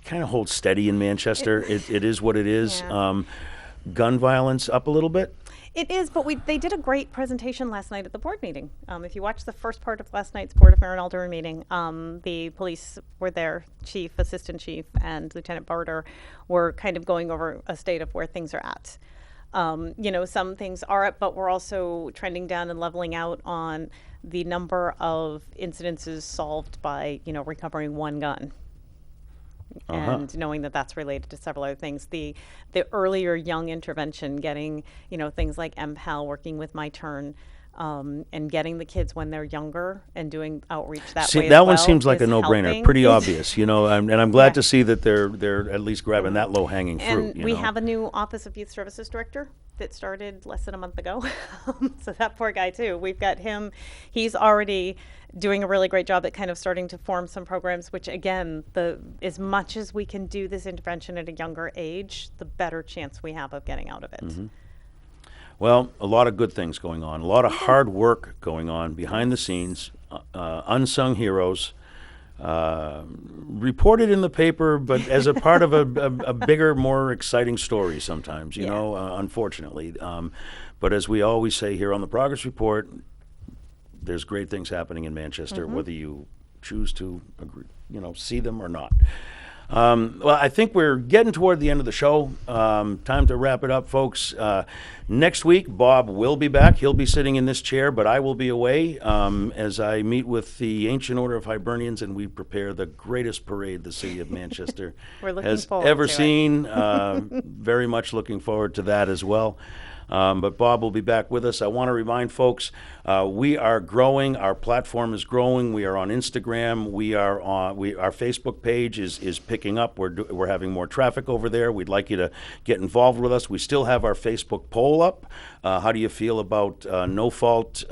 S1: kind of holds steady in Manchester. It is what it is.
S2: Yeah.
S1: Gun violence up a little bit.
S2: It is, but they did a great presentation last night at the board meeting. If you watched the first part of last night's Board of Mayor and Alderman meeting, the police were there, chief, assistant chief, and Lieutenant Barter were kind of going over a state of where things are at. Some things are up, but we're also trending down and leveling out on the number of incidences solved by, recovering one gun. And knowing that that's related to several other things. The earlier young intervention, getting, things like MPAL, working with My Turn, and getting the kids when they're younger and doing outreach that way.
S1: That one seems like a no-brainer,
S2: helping.
S1: pretty obvious, and I'm glad to see that they're at least grabbing that low-hanging fruit.
S2: And we have a new Office of Youth Services Director that started less than a month ago. So that poor guy too. We've got him. He's already doing a really great job at kind of starting to form some programs, which again, as much as we can do this intervention at a younger age, the better chance we have of getting out of it.
S1: Well, a lot of good things going on, a lot of hard work going on behind the scenes, unsung heroes, reported in the paper, but as a part of a bigger, more exciting story sometimes, unfortunately. But as we always say here on the Progress Report, there's great things happening in Manchester, whether you choose to agree, see them or not. Well, I think we're getting toward the end of the show. Time to wrap it up, folks. Next week, Bob will be back. He'll be sitting in this chair, but I will be away as I meet with the Ancient Order of Hibernians, and we prepare the greatest parade the city of Manchester has ever seen. Very much looking forward to that as well. But Bob will be back with us. I want to remind folks, we are growing. Our platform is growing. We are on Instagram. Our Facebook page is picking up. We're having more traffic over there. We'd like you to get involved with us. We still have our Facebook poll up. How do you feel about no-fault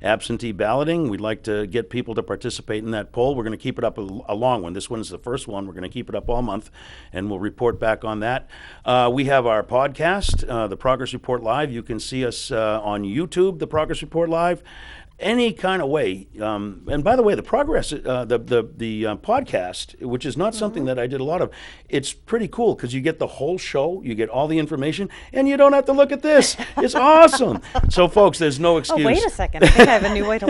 S1: absentee balloting? We'd like to get people to participate in that poll. We're going to keep it up a long one. This one's the first one. We're going to keep it up all month, and we'll report back on that. We have our podcast, the Progress Report Report Live. You can see us on YouTube, The Progress Report Live. Any kind of way, and by the way, the progress, the podcast, which is not something that I did a lot of, it's pretty cool because you get the whole show, you get all the information, and you don't have to look at this. It's awesome. So, folks, there's no excuse.
S2: Oh, wait a second. I think I have a new way to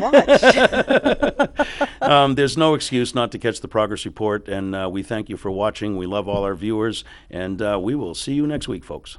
S2: watch.
S1: There's no excuse not to catch the Progress Report, and we thank you for watching. We love all our viewers, and we will see you next week, folks.